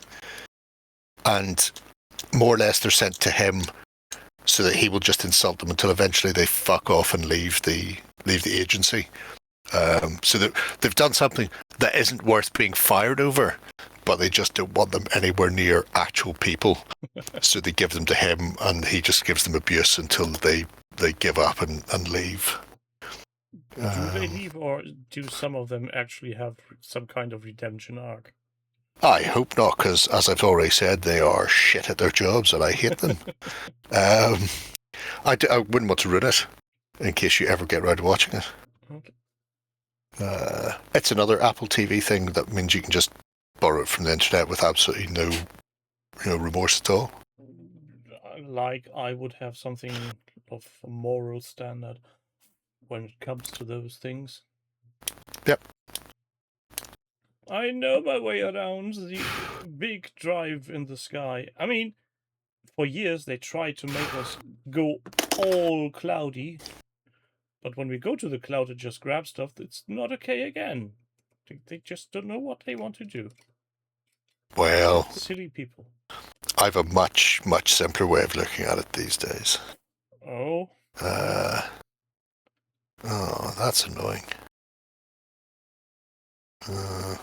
C: And more or less they're sent to him so that he will just insult them until eventually they fuck off and leave the agency. So that they've done something that isn't worth being fired over, but they just don't want them anywhere near actual people. So they give them to him, and he just gives them abuse until they give up and leave.
B: Do they leave, or do some of them actually have some kind of redemption arc?
C: I hope not, because as I've already said, they are shit at their jobs, and I hate them. I wouldn't want to ruin it, in case you ever get around to watching it.
B: Okay.
C: It's another Apple TV thing that means you can just borrow it from the internet with absolutely no remorse at all.
B: Like I would have something of a moral standard when it comes to those things.
C: Yep.
B: I know my way around the big drive in the sky. I mean, for years they tried to make us go all cloudy. But when we go to the cloud and just grab stuff, it's not okay again. They just don't know what they want to do.
C: Well,
B: silly people.
C: I have a much, much simpler way of looking at it these days.
B: Oh?
C: Oh, that's annoying. I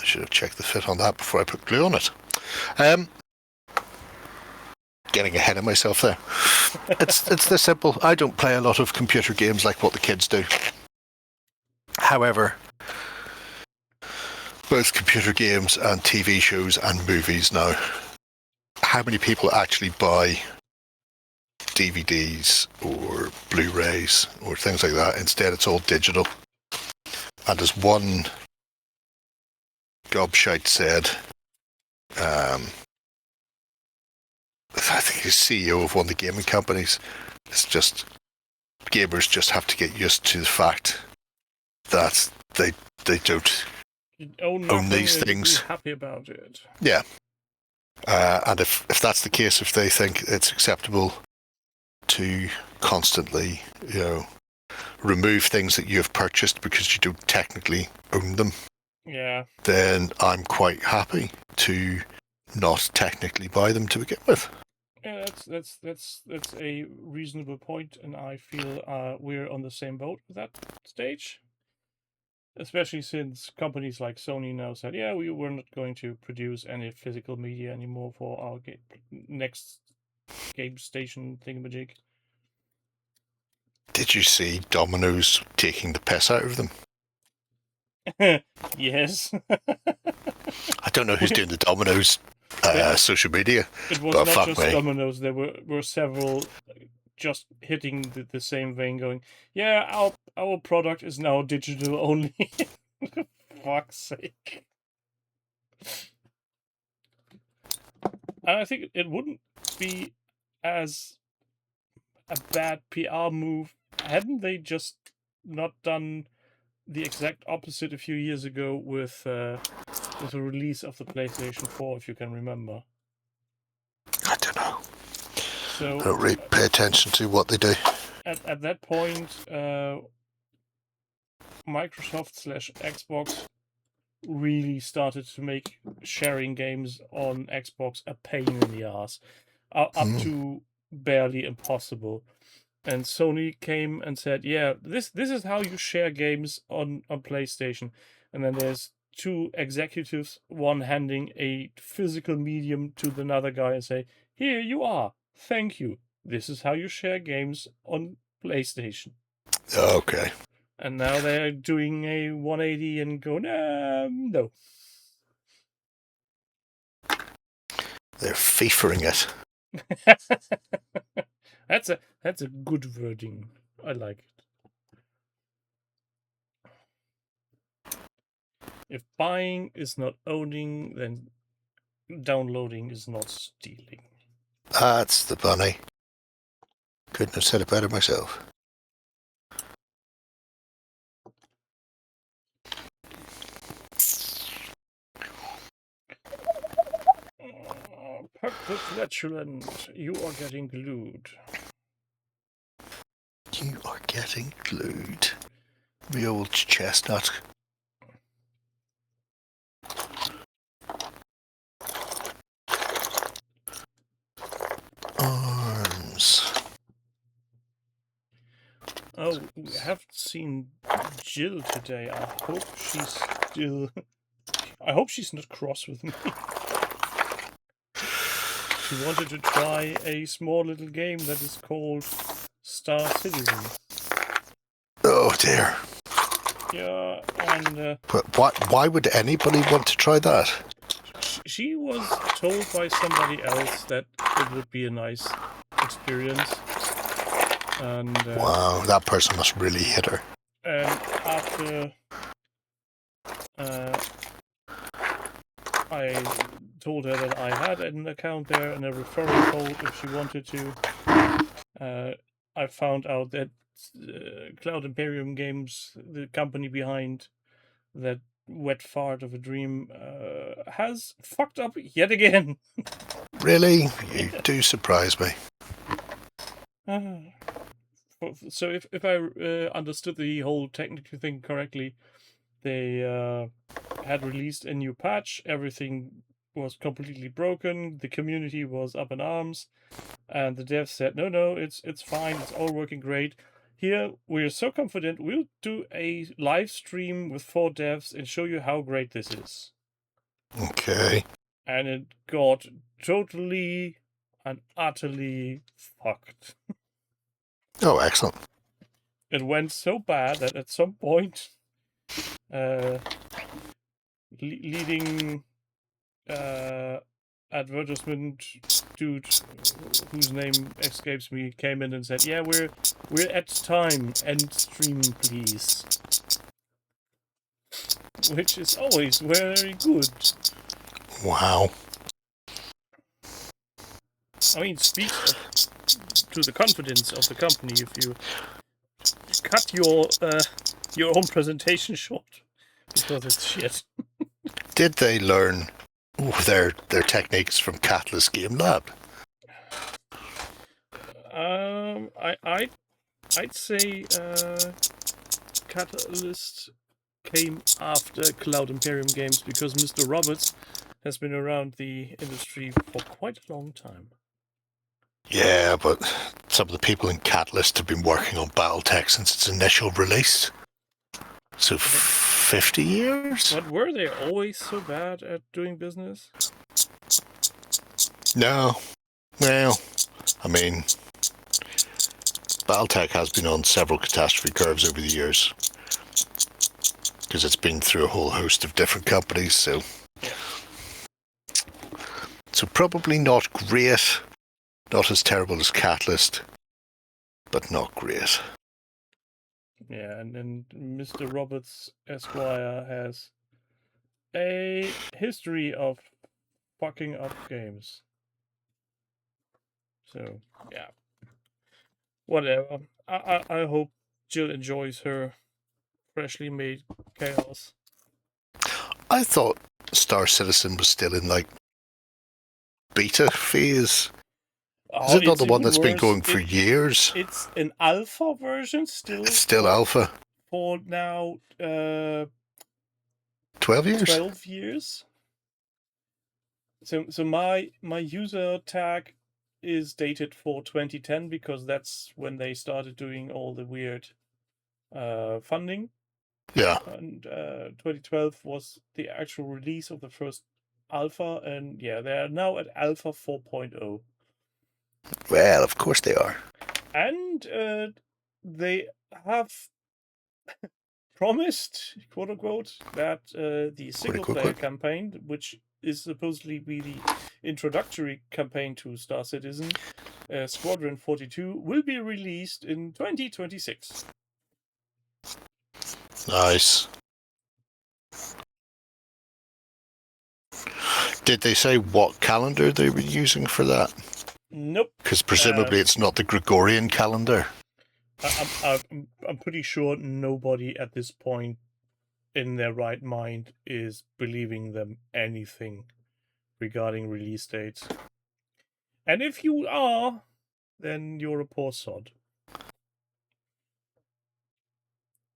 C: should have checked the fit on that before I put glue on it. Getting ahead of myself there. It's this simple. I don't play a lot of computer games like what the kids do. However, both computer games and TV shows and movies now, how many people actually buy DVDs or Blu-rays or things like that? Instead, it's all digital. And as one gobshite said, I think he's CEO of one of the gaming companies, it's just gamers just have to get used to the fact that they don't own these things.
B: Be happy about it.
C: Yeah. And if that's the case, if they think it's acceptable to constantly, remove things that you have purchased because you don't technically own them,
B: yeah,
C: then I'm quite happy to not technically buy them to begin with.
B: Yeah, that's a reasonable point, and I feel we're on the same boat with that stage. Especially since companies like Sony now said, yeah, we were not going to produce any physical media anymore for our next game station thingamajig.
C: Did you see Domino's taking the piss out of them?
B: Yes.
C: I don't know who's doing the Domino's social media.
B: It was not just Domino's. There were several just hitting the same vein, going, yeah, our product is now digital only. Fuck's sake. And I think it wouldn't be as a bad PR move hadn't they just not done the exact opposite a few years ago with the release of the PlayStation 4, if you can remember.
C: I don't know.
B: So
C: I don't really pay attention to what they do.
B: At that point, Microsoft/Xbox really started to make sharing games on Xbox a pain in the ass, up to barely impossible. And Sony came and said, yeah, this is how you share games on PlayStation. And then there's two executives, one handing a physical medium to another guy and say, here you are, thank you. This is how you share games on PlayStation.
C: Okay.
B: And now they're doing a 180 and go, no.
C: They're FIFAing it.
B: That's a good wording. I like it. If buying is not owning, then downloading is not stealing.
C: That's the bunny. Couldn't have said it better myself.
B: Puck the flatulent, you are getting glued.
C: You are getting glued. The old chestnut. Arms.
B: Oh, we haven't seen Jill today. I hope she's not cross with me. She wanted to try a small little game that is called Star Citizen.
C: Oh dear.
B: Yeah, and...
C: But why would anybody want to try that?
B: She was told by somebody else that it would be a nice experience. And
C: wow, that person must really hit her.
B: And after I told her that I had an account there and a referral code if she wanted to, I found out that Cloud Imperium Games, the company behind that wet fart of a dream, has fucked up yet again.
C: Really? You do surprise me.
B: So if I understood the whole technical thing correctly, they had released a new patch. Everything was completely broken. The community was up in arms, and the devs said, "No, it's fine. It's all working great. Here, we're so confident we'll do a live stream with 4 devs and show you how great this is.
C: Okay.
B: And it got totally and utterly fucked.
C: Oh, excellent.
B: It went so bad that at some point, leading advertisement dude, whose name escapes me, came in and said, "Yeah, we're at time. End stream, please." Which is always very good.
C: Wow.
B: I mean, speaks to the confidence of the company if you cut your own presentation short because it's shit.
C: Did they learn their techniques from Catalyst Game Lab?
B: I'd say Catalyst came after Cloud Imperium Games because Mr. Roberts has been around the industry for quite a long time.
C: Yeah, but some of the people in Catalyst have been working on BattleTech since its initial release. So 50 years?
B: But were they always so bad at doing business?
C: No. Well, I mean, BattleTech has been on several catastrophe curves over the years. Because it's been through a whole host of different companies, so...
B: Yeah.
C: So probably not great. Not as terrible as Catalyst, but not great.
B: Yeah, and Mr. Roberts Esquire has a history of fucking up games. So, yeah. Whatever. I hope Jill enjoys her freshly made chaos.
C: I thought Star Citizen was still in, like, beta phase. Is it not the one that's been going for years?
B: It's an alpha version still.
C: It's still alpha.
B: For now,
C: 12 years?
B: 12 years. So my user tag is dated for 2010 because that's when they started doing all the weird funding.
C: Yeah.
B: And 2012 was the actual release of the first alpha, and yeah, they are now at alpha 4.0.
C: Well, of course they are.
B: And they have promised, quote unquote, that the single player campaign, which is supposedly be the introductory campaign to Star Citizen, Squadron 42, will be released in 2026.
C: Nice. Did they say what calendar they were using for that?
B: Nope.
C: Because presumably it's not the Gregorian calendar.
B: I'm pretty sure nobody at this point in their right mind is believing them anything regarding release dates. And if you are, then you're a poor sod.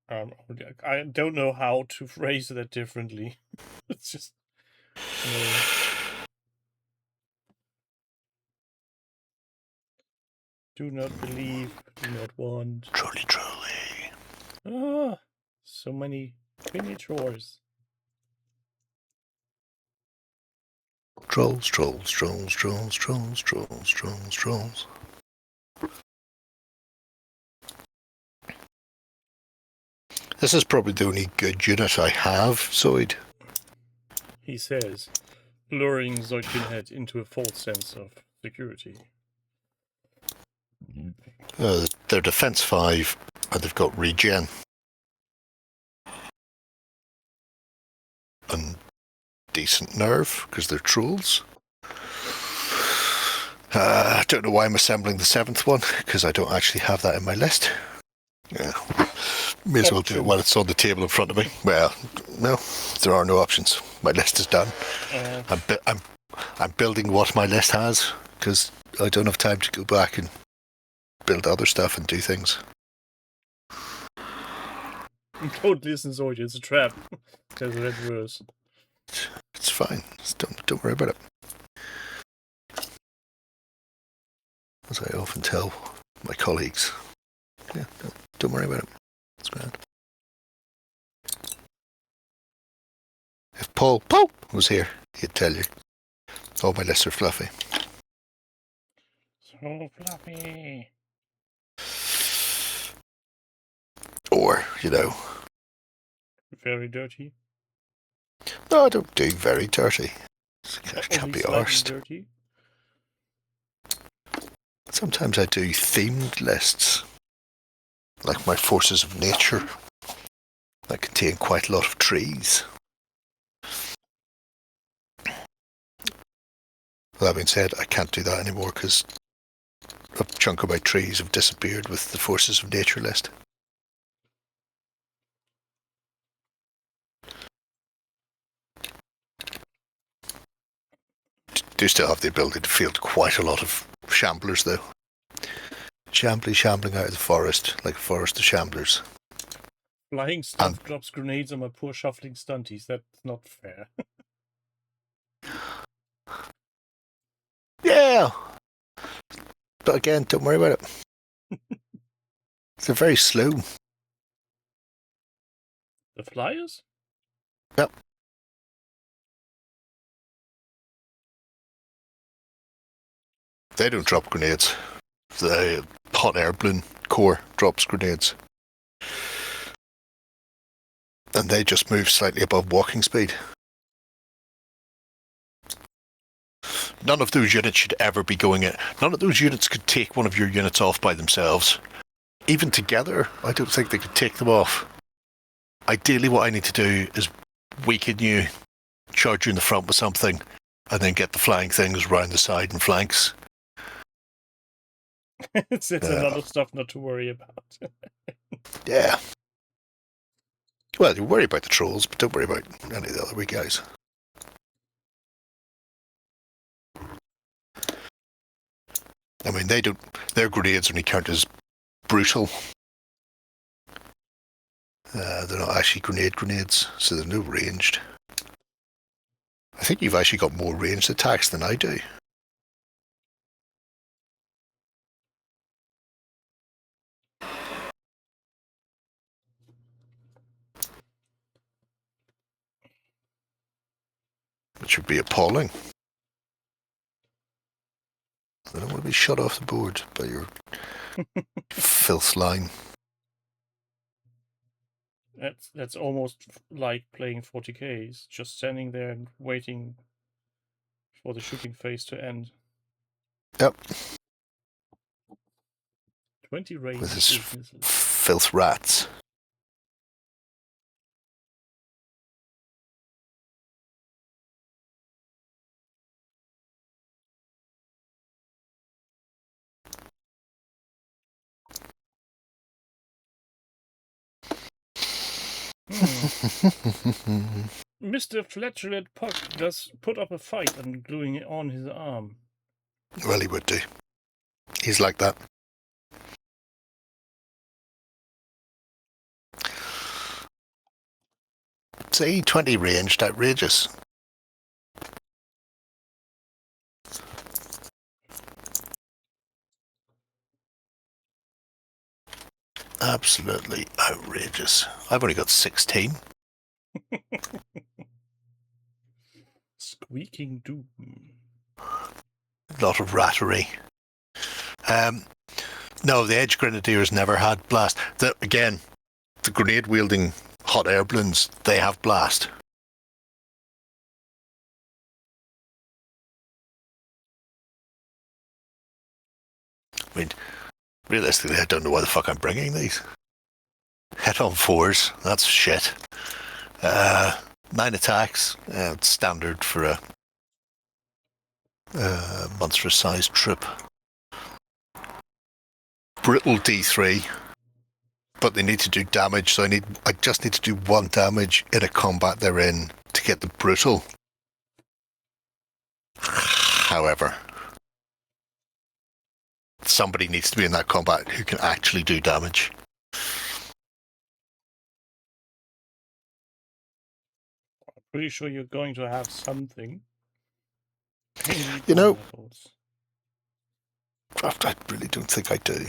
B: I don't know how to phrase that differently. It's just... Do not believe, do not want.
C: Truly, truly.
B: Ah, so many miniatures.
C: Trolls, trolls, trolls, trolls, trolls, trolls, trolls, trolls. This is probably the only good unit I have, Zoid.
B: He says, luring Zoid Pinhead into a false sense of security.
C: They're defense 5, and they've got regen. And decent nerve, because they're trolls. I don't know why I'm assembling the 7th one, because I don't actually have that in my list. Yeah. May as well do it while it's on the table in front of me. Well, no, there are no options. My list is done. I'm building what my list has, because I don't have time to go back and build other stuff and do things.
B: Don't listen, Zoid, it's a trap. Because that's worse.
C: It's fine. Just don't worry about it. As I often tell my colleagues, yeah, Don't worry about it. It's grand. If Paul was here, he'd tell you. All my lists are fluffy.
B: So fluffy.
C: Or, you know.
B: Very dirty.
C: No, I don't do very dirty. I can't
B: Only
C: be
B: slightly
C: arsed.
B: dirty.
C: Sometimes I do themed lists. Like my forces of nature. That contain quite a lot of trees. That being said, I can't do that anymore because a chunk of my trees have disappeared with the forces of nature list. Do still have the ability to field quite a lot of shamblers though. Shambling out of the forest, like a forest of shamblers.
B: Flying stuff drops grenades on my poor shuffling stunties. That's not fair.
C: Yeah! But again, don't worry about it. They're very slow.
B: The flyers?
C: Yep. They don't drop grenades. The hot air balloon core drops grenades. And they just move slightly above walking speed. None of those units should ever be going in. None of those units could take one of your units off by themselves. Even together, I don't think they could take them off. Ideally, what I need to do is weaken you, charge you in the front with something, and then get the flying things round the side and flanks.
B: It's a lot of stuff not to worry about.
C: Yeah. Well, you worry about the trolls, but don't worry about any of the other wee guys. I mean, their grenades only count as brutal. They're not actually grenades, so they're no ranged. I think you've actually got more ranged attacks than I do. Which would be appalling. I don't want to be shut off the board by your filth line.
B: That's almost like playing 40Ks, just standing there and waiting for the shooting phase to end.
C: Yep.
B: 20 range.
C: With his filth rats.
B: Mr. Flatulent Puck does put up a fight and gluing it on his arm.
C: Well, he would do. He's like that. Say 20 ranged, outrageous. Absolutely outrageous. I've only got 16.
B: Squeaking doom.
C: A lot of rattery. No, the Edge Grenadiers never had blast. Again, the grenade wielding hot air balloons, they have blast. I mean, realistically, I don't know why the fuck I'm bringing these. Hit on 4s, that's shit. 9 attacks, it's standard for a monstrous-sized troop. Brittle D3, but they need to do damage, so I just need to do 1 damage in a combat they're in to get the brutal. However, somebody needs to be in that combat who can actually do damage.
B: I'm pretty sure you're going to have something.
C: You know, I really don't think I do.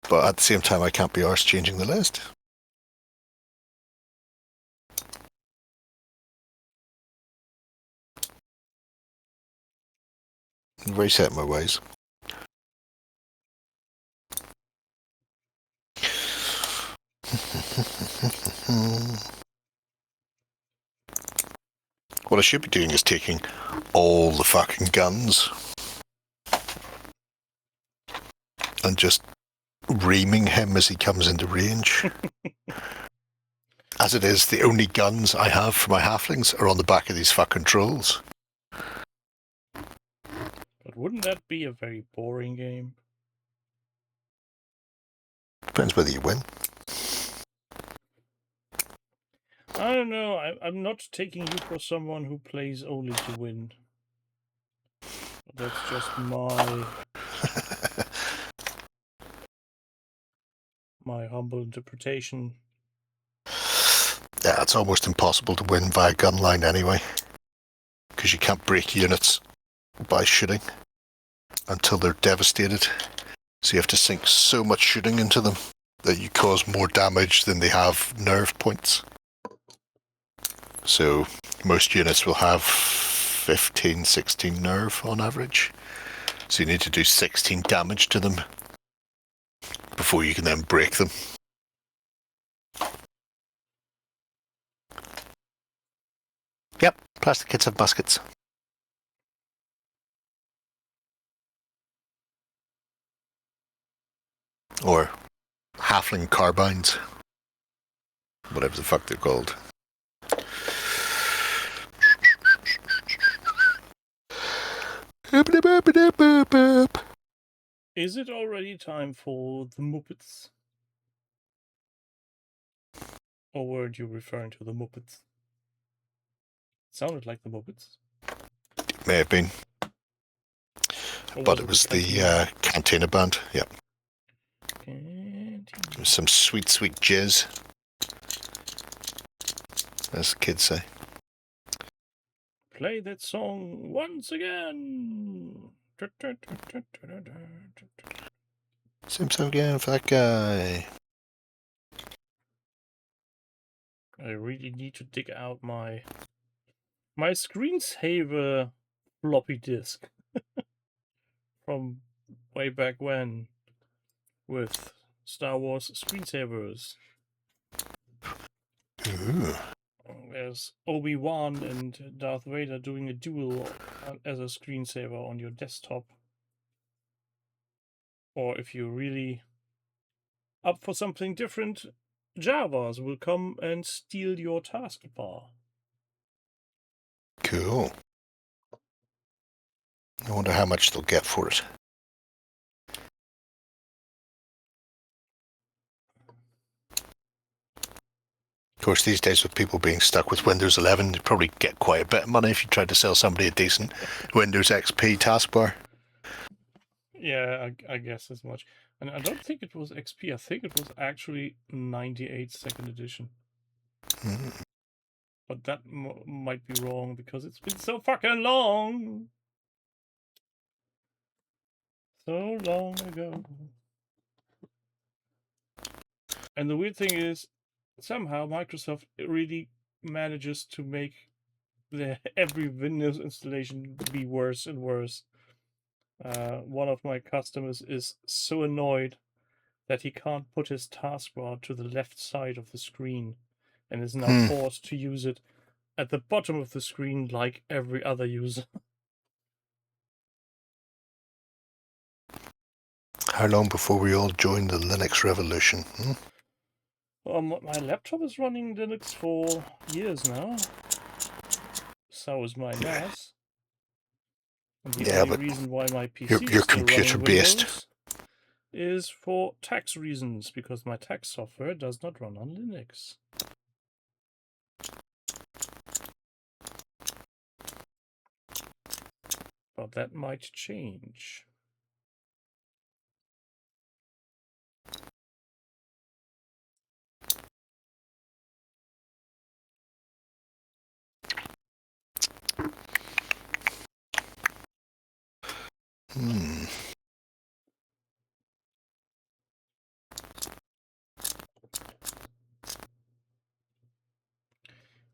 C: But at the same time, I can't be arsed changing the list. I'm very set in my ways. What I should be doing is taking all the fucking guns and just reaming him as he comes into range. As it is, the only guns I have for my halflings are on the back of these fucking trolls.
B: But wouldn't that be a very boring game?
C: Depends whether you win.
B: I don't know. I'm not taking you for someone who plays only to win. That's just my humble interpretation.
C: Yeah, it's almost impossible to win via gun line anyway, because you can't break units by shooting until they're devastated. So you have to sink so much shooting into them that you cause more damage than they have nerve points. So most units will have 15, 16 nerve on average. So you need to do 16 damage to them before you can then break them. Yep, plastic kits have muskets. Or halfling carbines. Whatever the fuck they're called.
B: Is it already time for the Muppets? Or weren't you referring to the Muppets? It sounded like the Muppets.
C: May have been.
B: Or
C: But it was the Cantina band, yeah.
B: Cantina.
C: Some sweet, sweet jizz. As the kids say.
B: Play that song once again.
C: Same song again for that guy.
B: I really need to dig out my screensaver floppy disk from way back when with Star Wars screensavers.
C: Ooh.
B: There's Obi-Wan and Darth Vader doing a duel as a screensaver on your desktop. Or if you're really up for something different, Javas will come and steal your taskbar.
C: Cool. I wonder how much they'll get for it. Of course, these days with people being stuck with Windows 11, you'd probably get quite a bit of money if you tried to sell somebody a decent Windows XP taskbar.
B: Yeah, I guess as much. And I don't think it was XP. I think it was actually 98 second edition.
C: Mm.
B: But that might be wrong because it's been so fucking long. So long ago. And the weird thing is, somehow Microsoft really manages to make every Windows installation be worse and worse. One of my customers is so annoyed that he can't put his taskbar to the left side of the screen and is now forced to use it at the bottom of the screen like every other user.
C: How long before we all join the Linux revolution?
B: My laptop is running Linux for years now. So is my NAS. And the only reason why my PC
C: you're
B: is still
C: computer
B: running
C: based.
B: Windows is for tax reasons, because my tax software does not run on Linux. But that might change.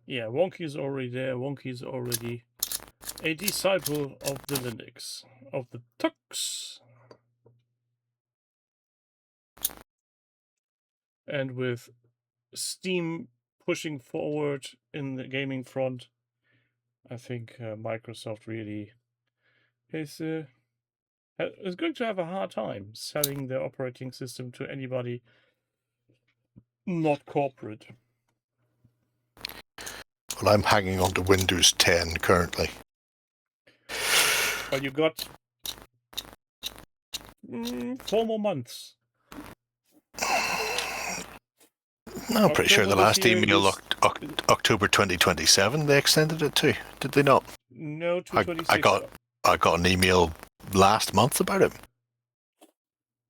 B: Yeah, Wonky is already there. Wonky is already a disciple of the Linux, of the Tux. And with Steam pushing forward in the gaming front, I think Microsoft really is going to have a hard time selling their operating system to anybody not corporate.
C: Well, I'm hanging on to Windows 10 currently.
B: Well, you got 4 more months.
C: No, I'm pretty sure the last email, October 2027, they extended it to. Did they not?
B: No, 226.
C: I got an email last month about it.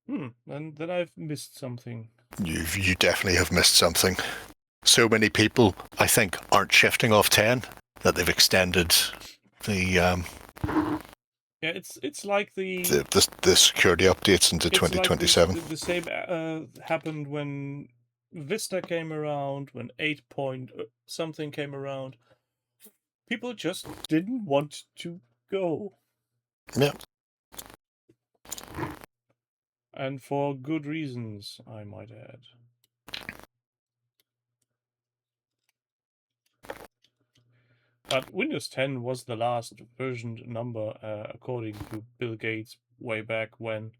B: And then I've missed something.
C: You definitely have missed something. So many people, I think, aren't shifting off 10 that they've extended the. Yeah,
B: it's like the
C: security updates into 2027.
B: Like the same happened when Vista came around, when 8 point something came around. People just didn't want to go.
C: Yeah.
B: And for good reasons, I might add. But Windows 10 was the last version number, according to Bill Gates, way back when.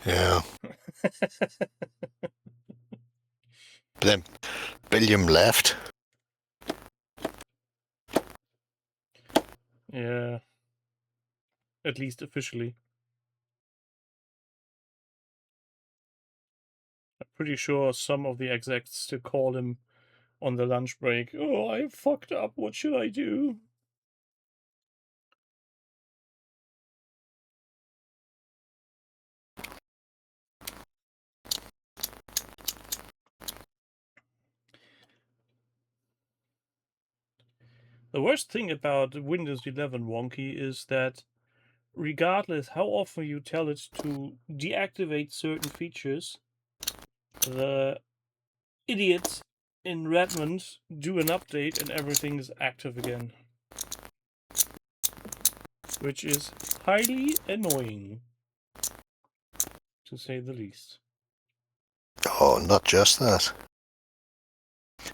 C: Yeah. But then Billiam left.
B: Yeah. At least officially. I'm pretty sure some of the execs still call him on the lunch break. Oh, I fucked up. What should I do? The worst thing about Windows 11 Wonky is that regardless how often you tell it to deactivate certain features, the idiots in Redmond do an update and everything is active again. Which is highly annoying, to say the least.
C: Oh, not just that.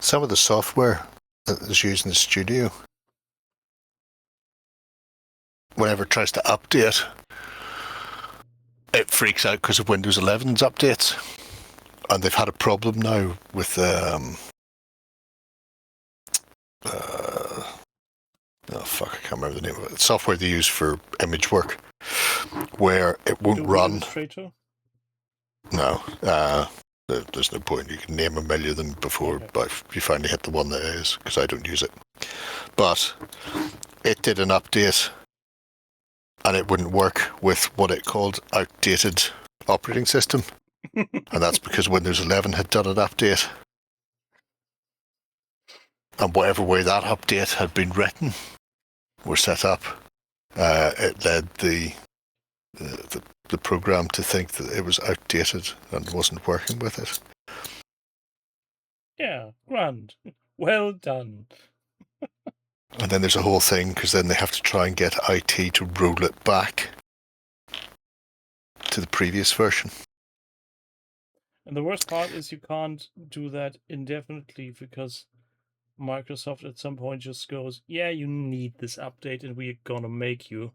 C: Some of the software that is used in the studio, whenever it tries to update, it freaks out because of Windows 11's updates. And they've had a problem now with oh fuck, I can't remember the name of it. The software they use for image work, where it won't run.
B: Illustrator?
C: No, there's no point. You can name a million of them before, but you finally hit the one that is, because I don't use it. But it did an update, and it wouldn't work with what it called outdated operating system, and that's because Windows 11 had done an update. And whatever way that update had been written or set up, it led the program to think that it was outdated and wasn't working with it.
B: Yeah, grand. Well done.
C: And then there's a whole thing, because then they have to try and get IT to roll it back to the previous version.
B: And the worst part is you can't do that indefinitely, because Microsoft at some point just goes, yeah, you need this update and we're gonna make you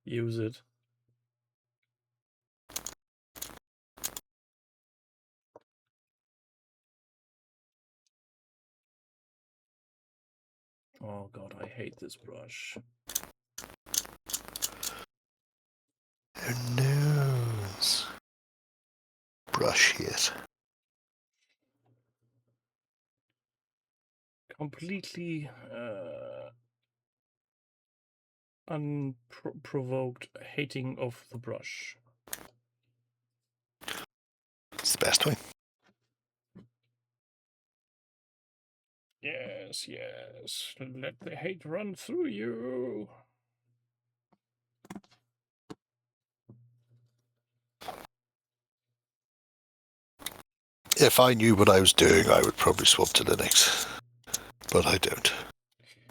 B: use it. Oh god, I hate this brush.
C: Who knows? Brush hit.
B: Completely unprovoked hating of the brush.
C: It's the best way.
B: Yes, yes. Let the hate run through you.
C: If I knew what I was doing, I would probably swap to Linux. but I don't.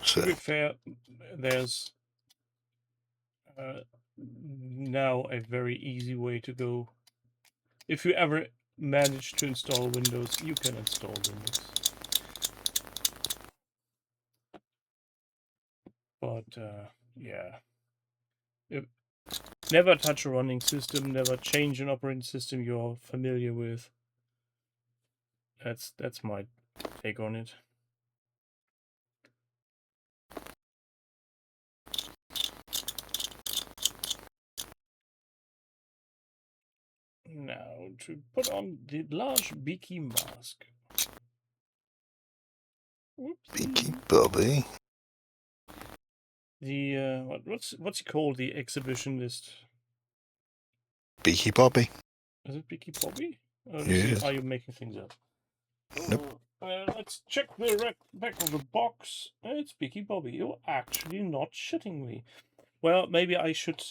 C: So.
B: To be fair, there's now a very easy way to go. If you ever manage to install Windows, you can install Windows. But yeah, never touch a running system. Never change an operating system you're familiar with. That's my take on it. Now to put on the large beaky mask. Whoops.
C: Beaky Bobby.
B: The what's it called? The exhibitionist.
C: Beaky Bobby.
B: Is it Beaky Bobby?
C: Yes.
B: Are you making things up?
C: Nope.
B: Let's check the back of the box. It's Beaky Bobby. You're actually not shitting me. Well, maybe I should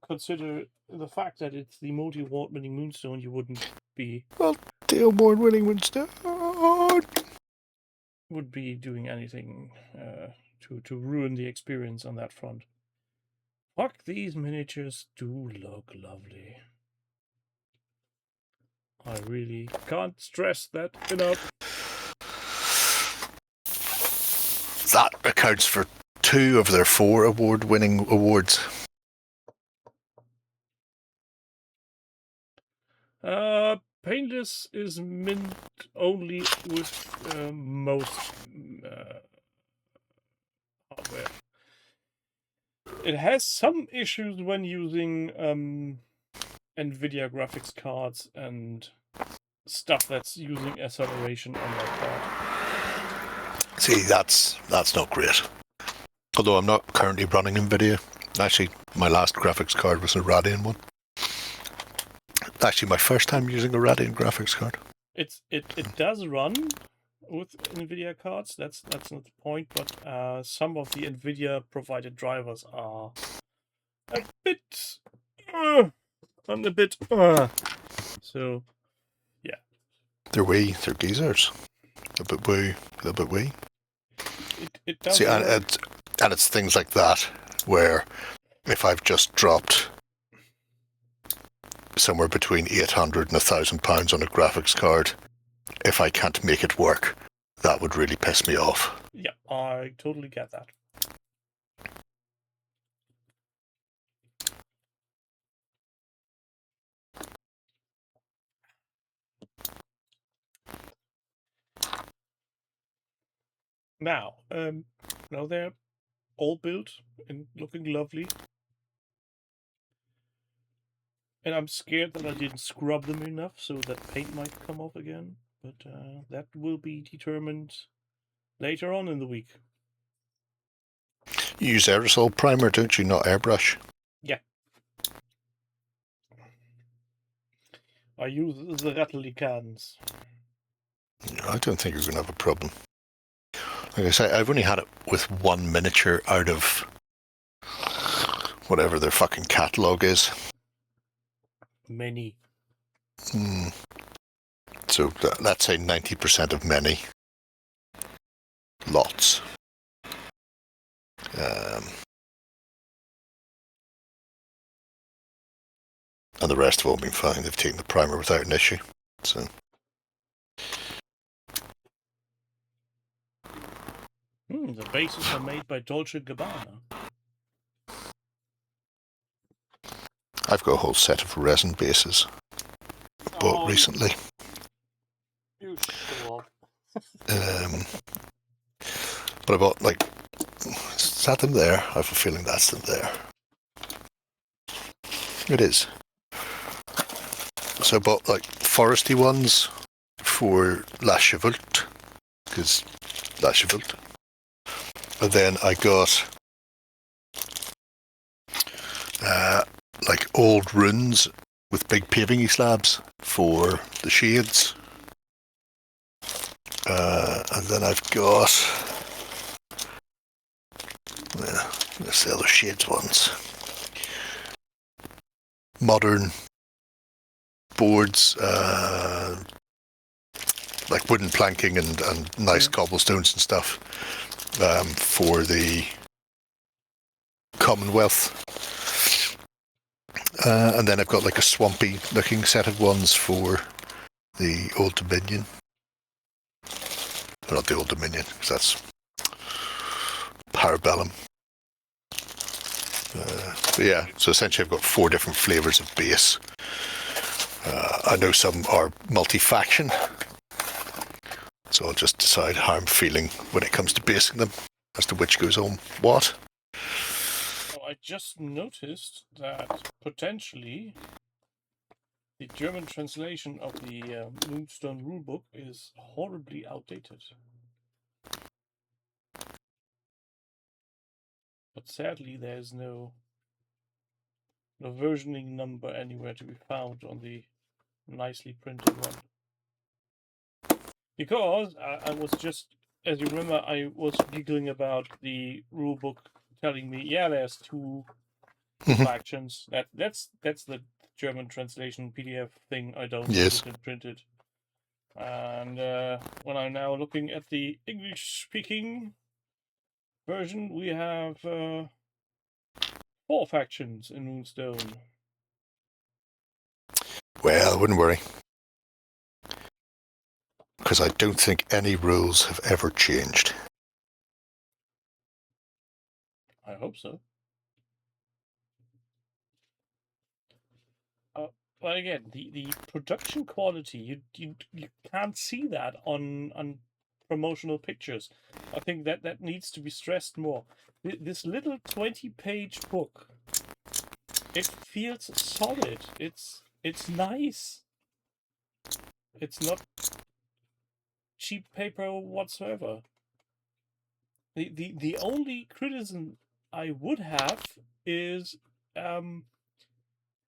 B: consider the fact that it's the Multi Award Winning Moonstone. You wouldn't be
C: Multi Award Winning Moonstone.
B: Would be doing anything to ruin the experience on that front. Fuck, these miniatures do look lovely. I really can't stress that enough.
C: That accounts for 2 of their 4 award-winning awards.
B: Paintless is mint only with most hardware. It has some issues when using NVIDIA graphics cards and stuff that's using acceleration on that card.
C: See, that's not great. Although I'm not currently running NVIDIA. Actually, my last graphics card was a Radeon one. Actually, my first time using a Radeon graphics card.
B: It does run with NVIDIA cards. That's not the point. But some of the NVIDIA provided drivers are a bit so yeah.
C: They're wee. They're geezers. A bit wee.
B: It does.
C: See, and it's things like that where if I've just dropped somewhere between £800 and £1,000 on a graphics card, if I can't make it work, that would really piss me off.
B: Yeah, I totally get that. Now, they're all built and looking lovely. And I'm scared that I didn't scrub them enough, so that paint might come off again. But that will be determined later on in the week.
C: You use aerosol primer, don't you? Not airbrush.
B: Yeah. I use the rattly cans.
C: I don't think you're going to have a problem. Like I say, I've only had it with one miniature out of whatever their fucking catalogue is.
B: Many.
C: So let's say 90% of many. Lots. And the rest have all been fine. They've taken the primer without an issue. So.
B: The bases are made by Dolce & Gabbana.
C: I've got a whole set of resin bases I bought recently.
B: You show off.
C: But I bought, is that them there? I have a feeling that's them there. It is. So I bought, foresty ones for La Chevalte, because La Chevalte. And then I got, old runes with big paving let's shades. And then I've got that's the other shades ones. Modern boards, like wooden planking and nice cobblestones and stuff for the Commonwealth. And then I've got like a swampy looking set of ones for the Old Dominion. Well, not the Old Dominion, because that's Parabellum. But yeah, so essentially I've got 4 different flavours of base. I know some are multi-faction, so I'll just decide how I'm feeling when it comes to basing them as to which goes on what.
B: I just noticed that potentially the German translation of the Moonstone rulebook is horribly outdated. But sadly, there's no versioning number anywhere to be found on the nicely printed one. Because I was just, as you remember, I was giggling about the rulebook telling me, yeah, there's 2 factions. That's the German translation PDF thing I downloaded and printed. And when I'm now looking at the English-speaking version, we have 4 factions in Moonstone.
C: Well, I wouldn't worry, because I don't think any rules have ever changed.
B: I hope so. But again, the production quality, you can't see that on promotional pictures. I think that needs to be stressed more. This little 20-page book, it feels solid. It's nice. It's not cheap paper whatsoever. The only criticism I would have is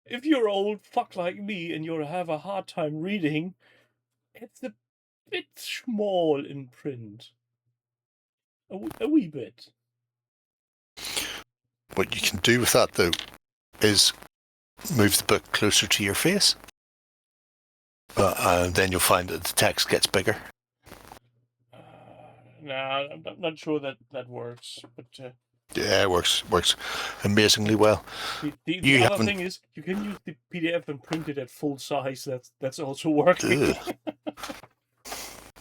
B: if you're old fuck like me and you have a hard time reading, it's a bit small in print. A wee bit.
C: What you can do with that, though, is move the book closer to your face. And then you'll find that the text gets bigger.
B: Nah, I'm not sure that works. But
C: yeah, it works amazingly well.
B: The other thing is you can use the PDF and print it at full size. That's also working.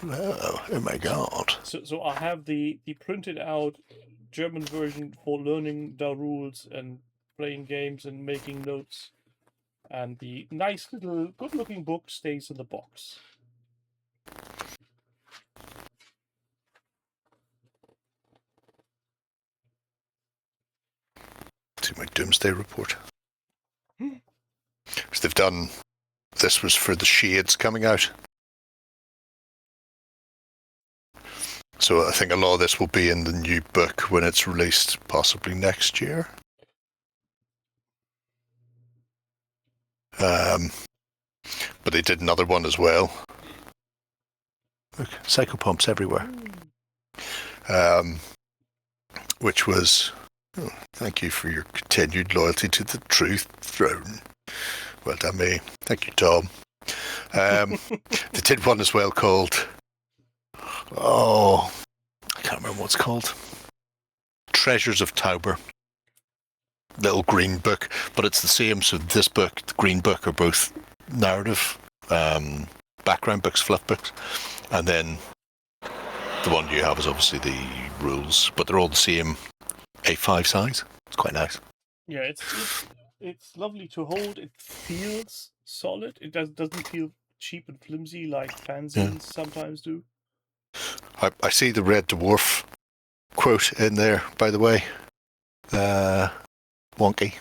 C: Oh my god!
B: So I have the printed out German version for learning the rules and playing games and making notes, and the nice little good-looking book stays in the box.
C: To my doomsday report. Because they've done. This was for the shades coming out. So I think a lot of this will be in the new book when it's released, possibly next year. But they did another one as well. Look, psychopomps everywhere. Which was, thank you for your continued loyalty to the truth throne. Well done, me. Thank you, Tom. They did one as well called, I can't remember what it's called. Treasures of Tauber. Little green book, but it's the same. So this book, the green book, are both narrative background books, fluff books, and then the one you have is obviously the rules, but they're all the same A5 size. It's quite nice.
B: Yeah, it's lovely to hold. It feels solid. It doesn't feel cheap and flimsy like fanzines sometimes do.
C: I see the Red Dwarf quote in there, by the way. Wonky.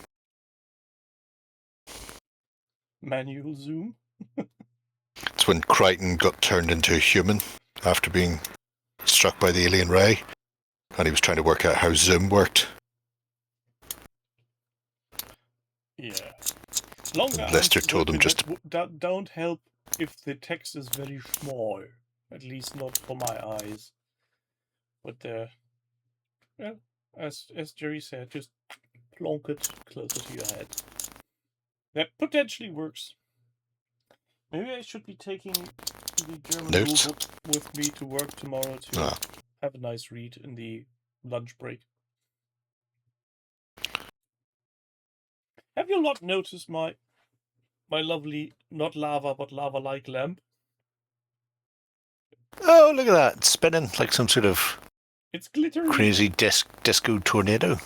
B: Manual zoom.
C: It's when Crichton got turned into a human after being struck by the alien ray, and he was trying to work out how zoom worked.
B: Yeah. Longer
C: Lester told him just
B: don't help if the text is very small. At least not for my eyes. But yeah, as Gerry said, just plonk it closer to your head. That potentially works. Maybe I should be taking the German
C: Notes?
B: rule book with me to work tomorrow to have a nice read in the lunch break. Have you not noticed my lovely, not lava, but lava-like lamp?
C: Oh, look at that. It's spinning like some sort of
B: it's glittering.
C: Crazy disco tornado.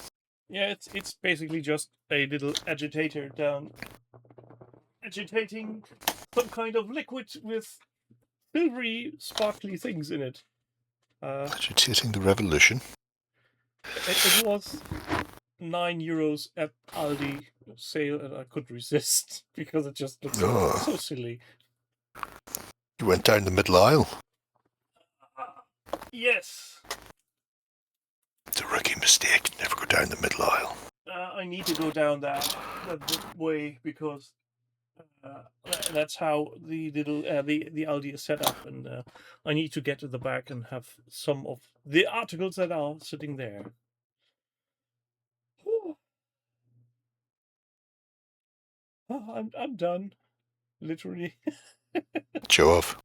B: Yeah, it's basically just a little agitator down. Agitating some kind of liquid with silvery, sparkly things in it.
C: Agitating the revolution.
B: It was €9 at Aldi sale, and I couldn't resist because it just looks so silly.
C: You went down the middle aisle.
B: Yes.
C: It's a rookie mistake. Never go down the middle aisle.
B: I need to go down that way because that's how the little the Aldi is set up, and I need to get to the back and have some of the articles that are sitting there. Oh, I'm done, literally.
C: Show off.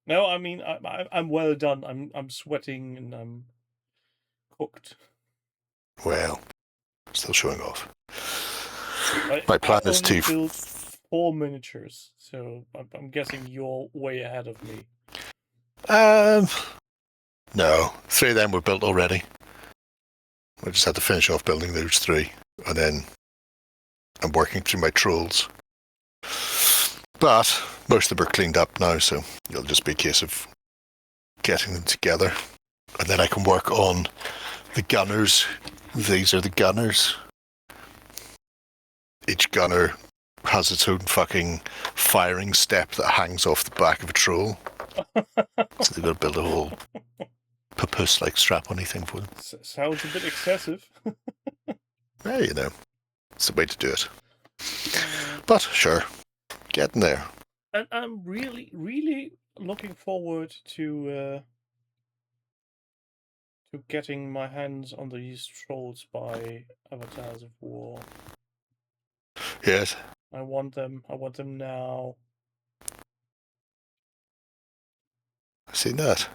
B: No, I mean I'm well done. I'm sweating and I'm cooked.
C: Well, still showing off.
B: My
C: plan is to
B: build 4 miniatures, so I'm guessing you're way ahead of me.
C: No, 3 of them were built already. I just had to finish off building those 3, and then I'm working through my trolls. But most of them are cleaned up now, so it'll just be a case of getting them together, and then I can work on the gunners. These are the gunners. Each gunner has its own fucking firing step that hangs off the back of a troll. So they've got to build a whole papoose-like strap-on-y thing for them.
B: Sounds a bit excessive.
C: Yeah, you know, it's the way to do it. But sure, getting there.
B: And I'm really, really looking forward to getting my hands on these trolls by Avatars of War.
C: Yes.
B: I want them now.
C: I've seen that.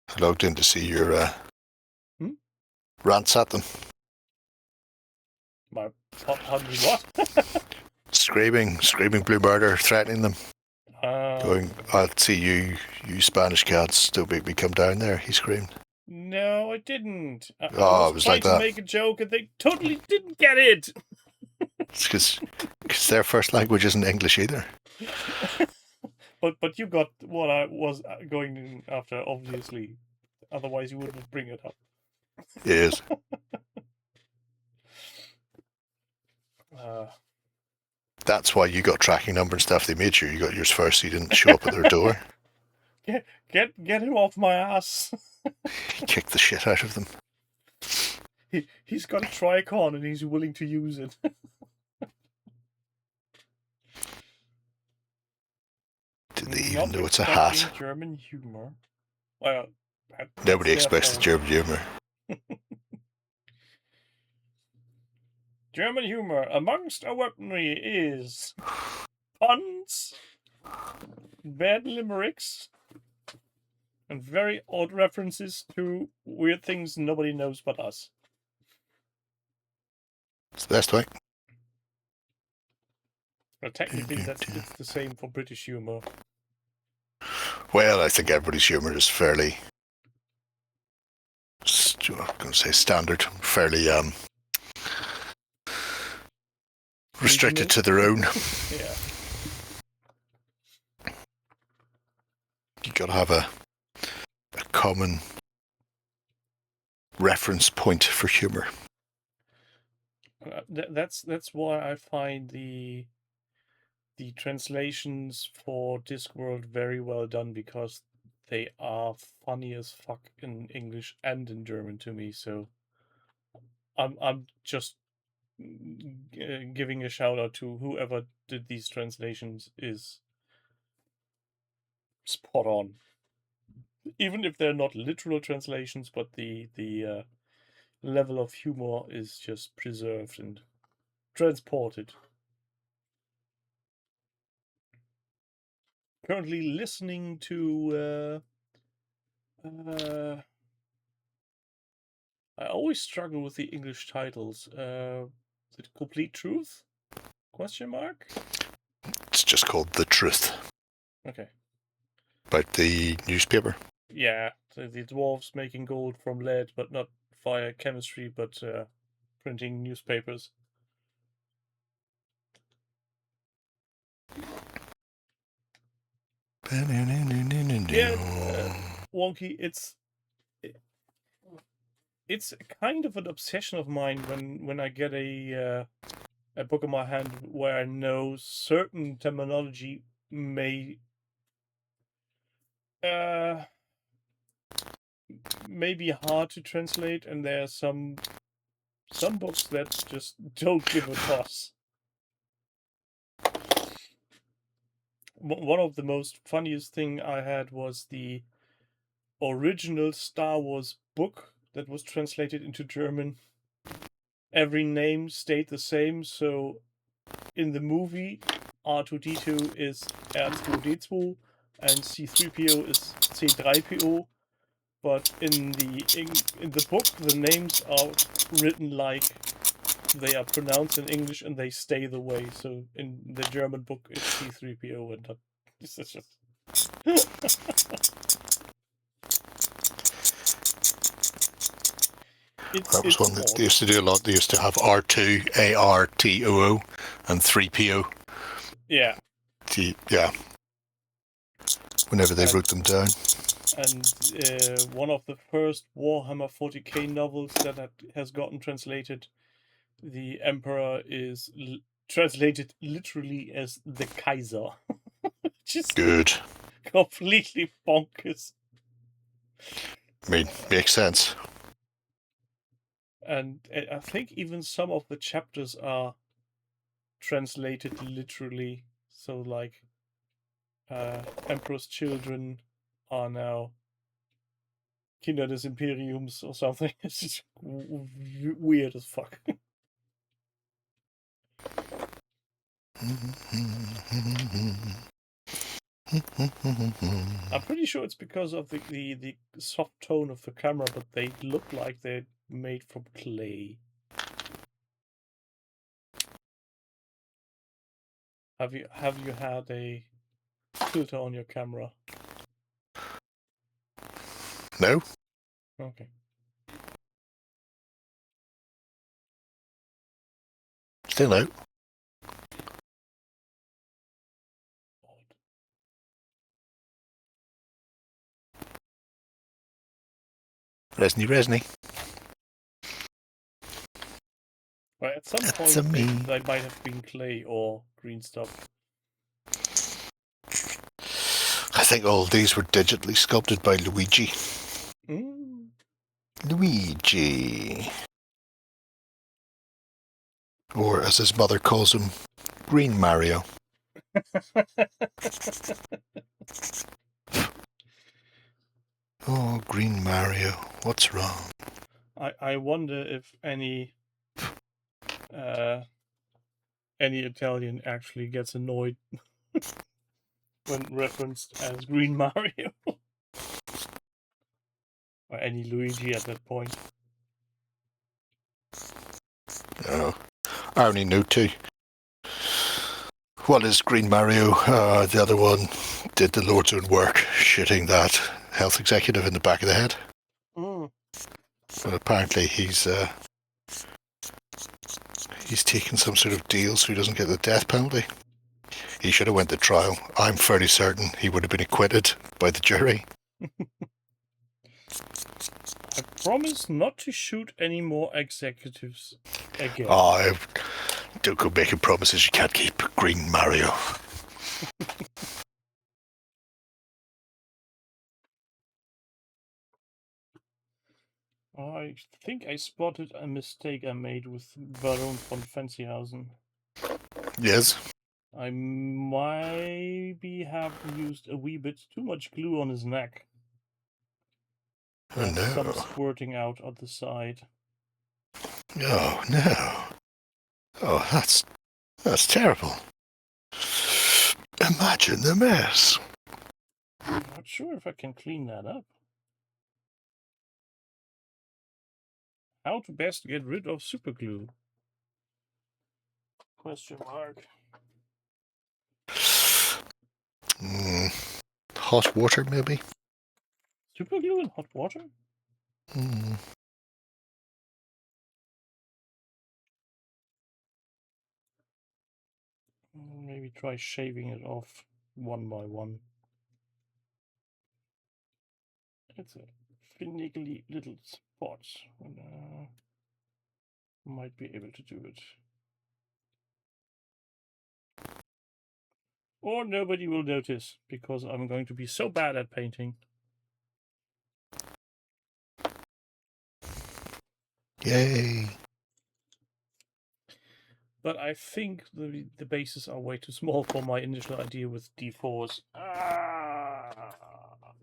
C: I logged in to see your rants at them.
B: My hungry what?
C: Screaming blue murder, threatening them. Going, I'll see you Spanish cats, don't make me come down there, he screamed.
B: No, I didn't. I
C: was
B: trying
C: like
B: to
C: that.
B: make a joke and they totally didn't get it.
C: It's because their first language isn't English either.
B: But you got what I was going after, obviously. Otherwise you wouldn't bring it up.
C: Yes. That's why you got tracking number and stuff. They made sure you got yours first so you didn't show up at their door.
B: Get him off my ass.
C: Kick the shit out of them.
B: He's got a Tricon and he's willing to use it.
C: Did they even know it's a hat?
B: German humor. Well,
C: nobody expects the German humor.
B: German humor amongst our weaponry is puns, bad limericks, and very odd references to weird things nobody knows but us.
C: It's the best way.
B: But technically, it's the same for British humor.
C: Well, I think everybody's humor is fairly, I'm going to say standard, fairly restricted to their own.
B: Yeah.
C: You got to have a common reference point for humor.
B: That's why I find the translations for Discworld very well done, because they are funny as fuck in English and in German to me. So I'm just giving a shout out to whoever did these translations. Is spot on. Even if they're not literal translations, but the level of humor is just preserved, and transported. Currently listening to I always struggle with the English titles. The Complete Truth? Question mark?
C: It's just called The Truth.
B: Okay.
C: About the newspaper.
B: Yeah, the dwarves making gold from lead, but not via chemistry, but printing newspapers. Yeah, Wonky, it's kind of an obsession of mine when I get a book in my hand where I know certain terminology may be hard to translate, and there are some books that just don't give a toss. One of the most funniest thing I had was the original Star Wars book that was translated into German. Every name stayed the same, so in the movie, R2D2 is R2D2 and C3PO is C3PO, but in the book, the names are written like they are pronounced in English and they stay the way. So in the German book, it's C3PO, and it's just.
C: That was one that they used to do a lot. They used to have R2, ARTOO, and 3PO.
B: Yeah.
C: Yeah. Whenever they wrote them down.
B: And one of the first Warhammer 40k novels that has gotten translated, the Emperor is translated literally as the Kaiser. Which is
C: good.
B: Completely bonkers.
C: Makes sense.
B: And I think even some of the chapters are translated literally. So, like, Emperor's children are now Kinder des Imperiums or something. It's just weird as fuck. I'm pretty sure it's because of the soft tone of the camera, but they look like they're made from clay. Have you had a filter on your camera?
C: No.
B: Okay.
C: Still out. Resny.
B: Well, at some point, they might have been clay or green stuff.
C: I think all these were digitally sculpted by Luigi.
B: Mm.
C: Luigi. Or, as his mother calls him, Green Mario. Oh, Green Mario, what's wrong?
B: I wonder if any Italian actually gets annoyed when referenced as Green Mario. Or any Luigi at that point.
C: No, I only know two. One is Green Mario, the other one did the Lord's own work, shooting that health executive in the back of the head.
B: Mm.
C: But apparently he's taken some sort of deal so he doesn't get the death penalty. He should have went to trial. I'm fairly certain he would have been acquitted by the jury.
B: I promise not to shoot any more executives again.
C: Oh, don't go making promises you can't keep, Green Mario.
B: I think I spotted a mistake I made with Baron von Fancyhausen.
C: Yes?
B: I maybe have used a wee bit too much glue on his neck.
C: Oh, no.
B: Some squirting out on the side.
C: Oh, no. Oh, that's terrible. Imagine the mess.
B: I'm not sure if I can clean that up. How to best get rid of superglue? Question mark.
C: Hot water, maybe?
B: Superglue in hot water? Maybe try shaving it off one by one. It's a finicky little spot. Might be able to do it. Or nobody will notice, because I'm going to be so bad at painting.
C: Yay.
B: But I think the bases are way too small for my initial idea with D4s.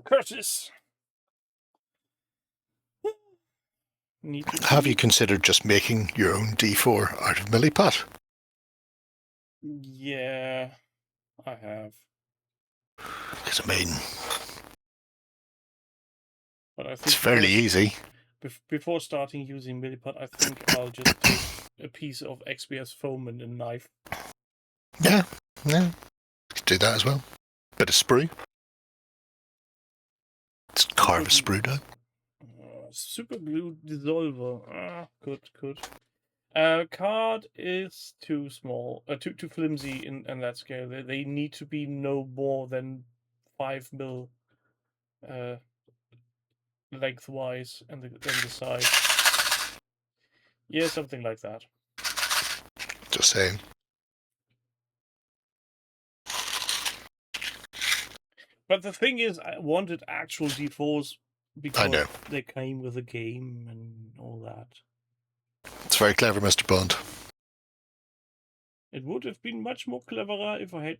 B: Curtis!
C: Have you considered just making your own D4 out of Milliput?
B: Yeah, I have.
C: Because, I mean,
B: but I think
C: it's fairly easy.
B: Before starting using Milliput, I think I'll just take a piece of XPS foam and a knife.
C: Yeah. Do that as well. Bit of sprue. Just carve a sprue down.
B: Super glue dissolver. Good. Card is too small, too flimsy in that scale. They need to be no more than 5 mil lengthwise and the size. Yeah, something like that.
C: Just saying.
B: But the thing is, I wanted actual D4s because
C: I know.
B: they came with a game and all that.
C: It's very clever, Mr. Bond.
B: It would have been much more cleverer if I had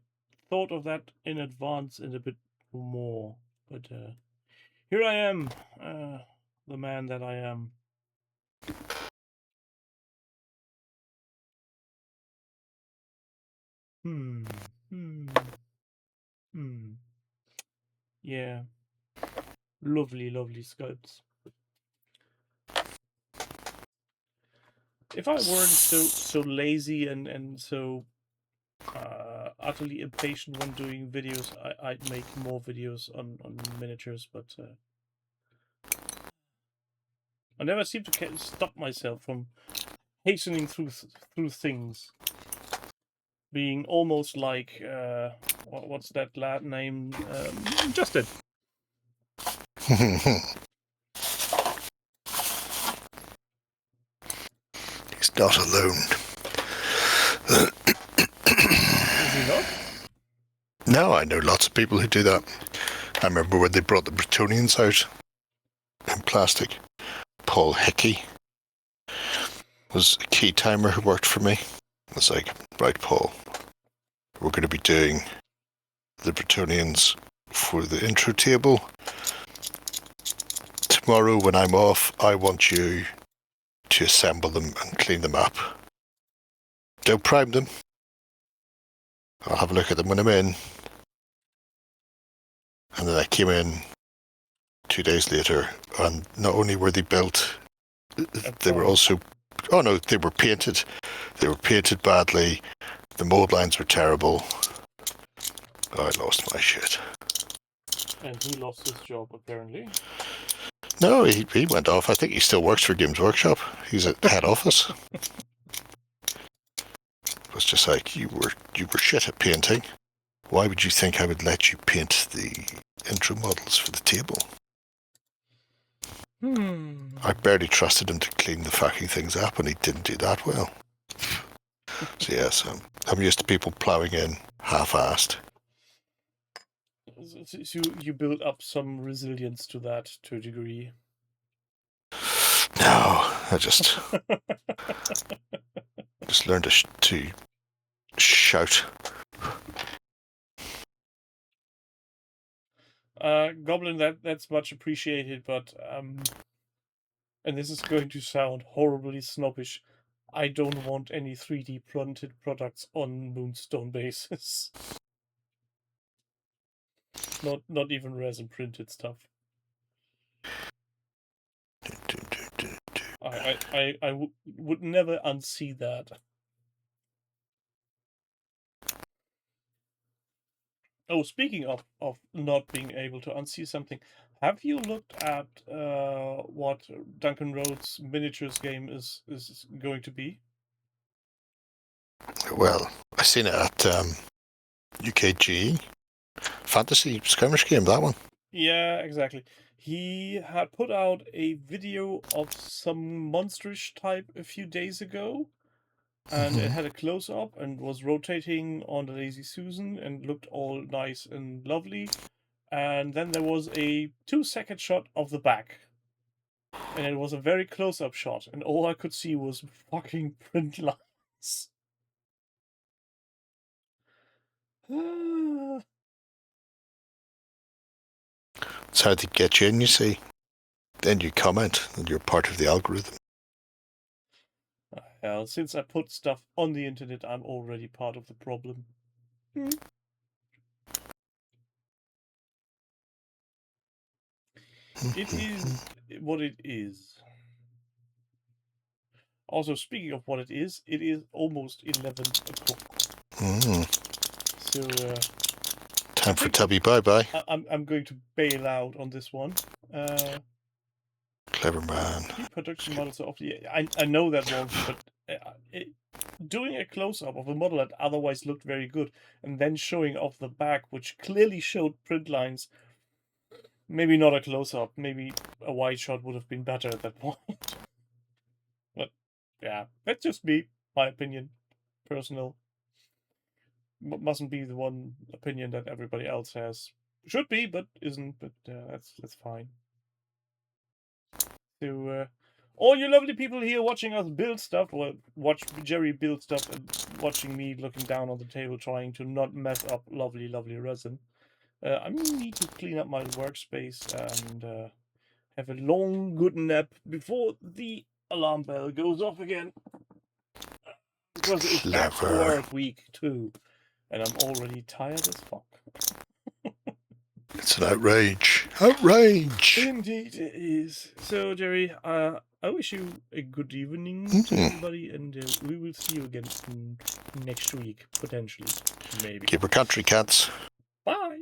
B: thought of that in advance and a bit more. But here I am, the man that I am. Yeah. Lovely sculpts. If I weren't so lazy and so utterly impatient when doing videos, I'd make more videos on miniatures, but I never seem to stop myself from hastening through things. Being almost like what's that lad name? Justin.
C: He's not alone.
B: Is he not?
C: No, I know lots of people who do that. I remember when they brought the Bretonians out in plastic. Paul Hickey was a key timer who worked for me. I was like, right, Paul, we're going to be doing the Bretonians for the intro table. Tomorrow when I'm off, I want you to assemble them and clean them up. Don't prime them. I'll have a look at them when I'm in. And then I came in 2 days later, and not only were they built, they were also... Oh no, they were painted. They were painted badly. The mold lines were terrible. Oh, I lost my shit.
B: And he lost his job, apparently.
C: No, he went off. I think he still works for Games Workshop. He's at head office. It was just like, you were shit at painting. Why would you think I would let you paint the intro models for the table? I barely trusted him to clean the fucking things up, and he didn't do that well. So yes, I'm used to people ploughing in half-assed.
B: So you build up some resilience to that to a degree.
C: No, I just learned to shout.
B: Goblin, that's much appreciated, but and this is going to sound horribly snobbish. I don't want any 3D printed products on Moonstone basis. Not even resin printed stuff. I would never unsee that. Oh, speaking of not being able to unsee something, have you looked at what Duncan Rhodes' miniatures game is going to be?
C: Well, I seen it at UKG. Fantasy skirmish game, that one.
B: Yeah, exactly. He had put out a video of some monsterish type a few days ago, and it had a close-up and was rotating on the Lazy Susan and looked all nice and lovely. And then there was a 2-second shot of the back. And it was a very close-up shot, and all I could see was fucking print lines.
C: It's how they get you in, you see. Then you comment, and you're part of the algorithm.
B: Well, since I put stuff on the internet, I'm already part of the problem. It is what it is. Also, speaking of what it is almost 11 o'clock. So,
C: time for Tubby bye-bye.
B: I'm going to bail out on this one.
C: Clever man.
B: Production models are often... I know that wrong, but doing a close-up of a model that otherwise looked very good and then showing off the back, which clearly showed print lines. Maybe not a close-up. Maybe a wide shot would have been better at that point. But yeah, that's just me. My opinion. Personal. Mustn't be the one opinion that everybody else has. Should be, but isn't. But that's fine. So, all you lovely people here watching us build stuff, or watch Gerry build stuff, and watching me looking down on the table trying to not mess up lovely, lovely resin. I need to clean up my workspace and have a long, good nap before the alarm bell goes off again. Because it's back to work week 2, and I'm already tired as fuck.
C: It's an outrage. Outrage!
B: Indeed it is. So, Gerry, I wish you a good evening to everybody, and we will see you again next week, potentially. Maybe.
C: Keep our country, cats.
B: Bye!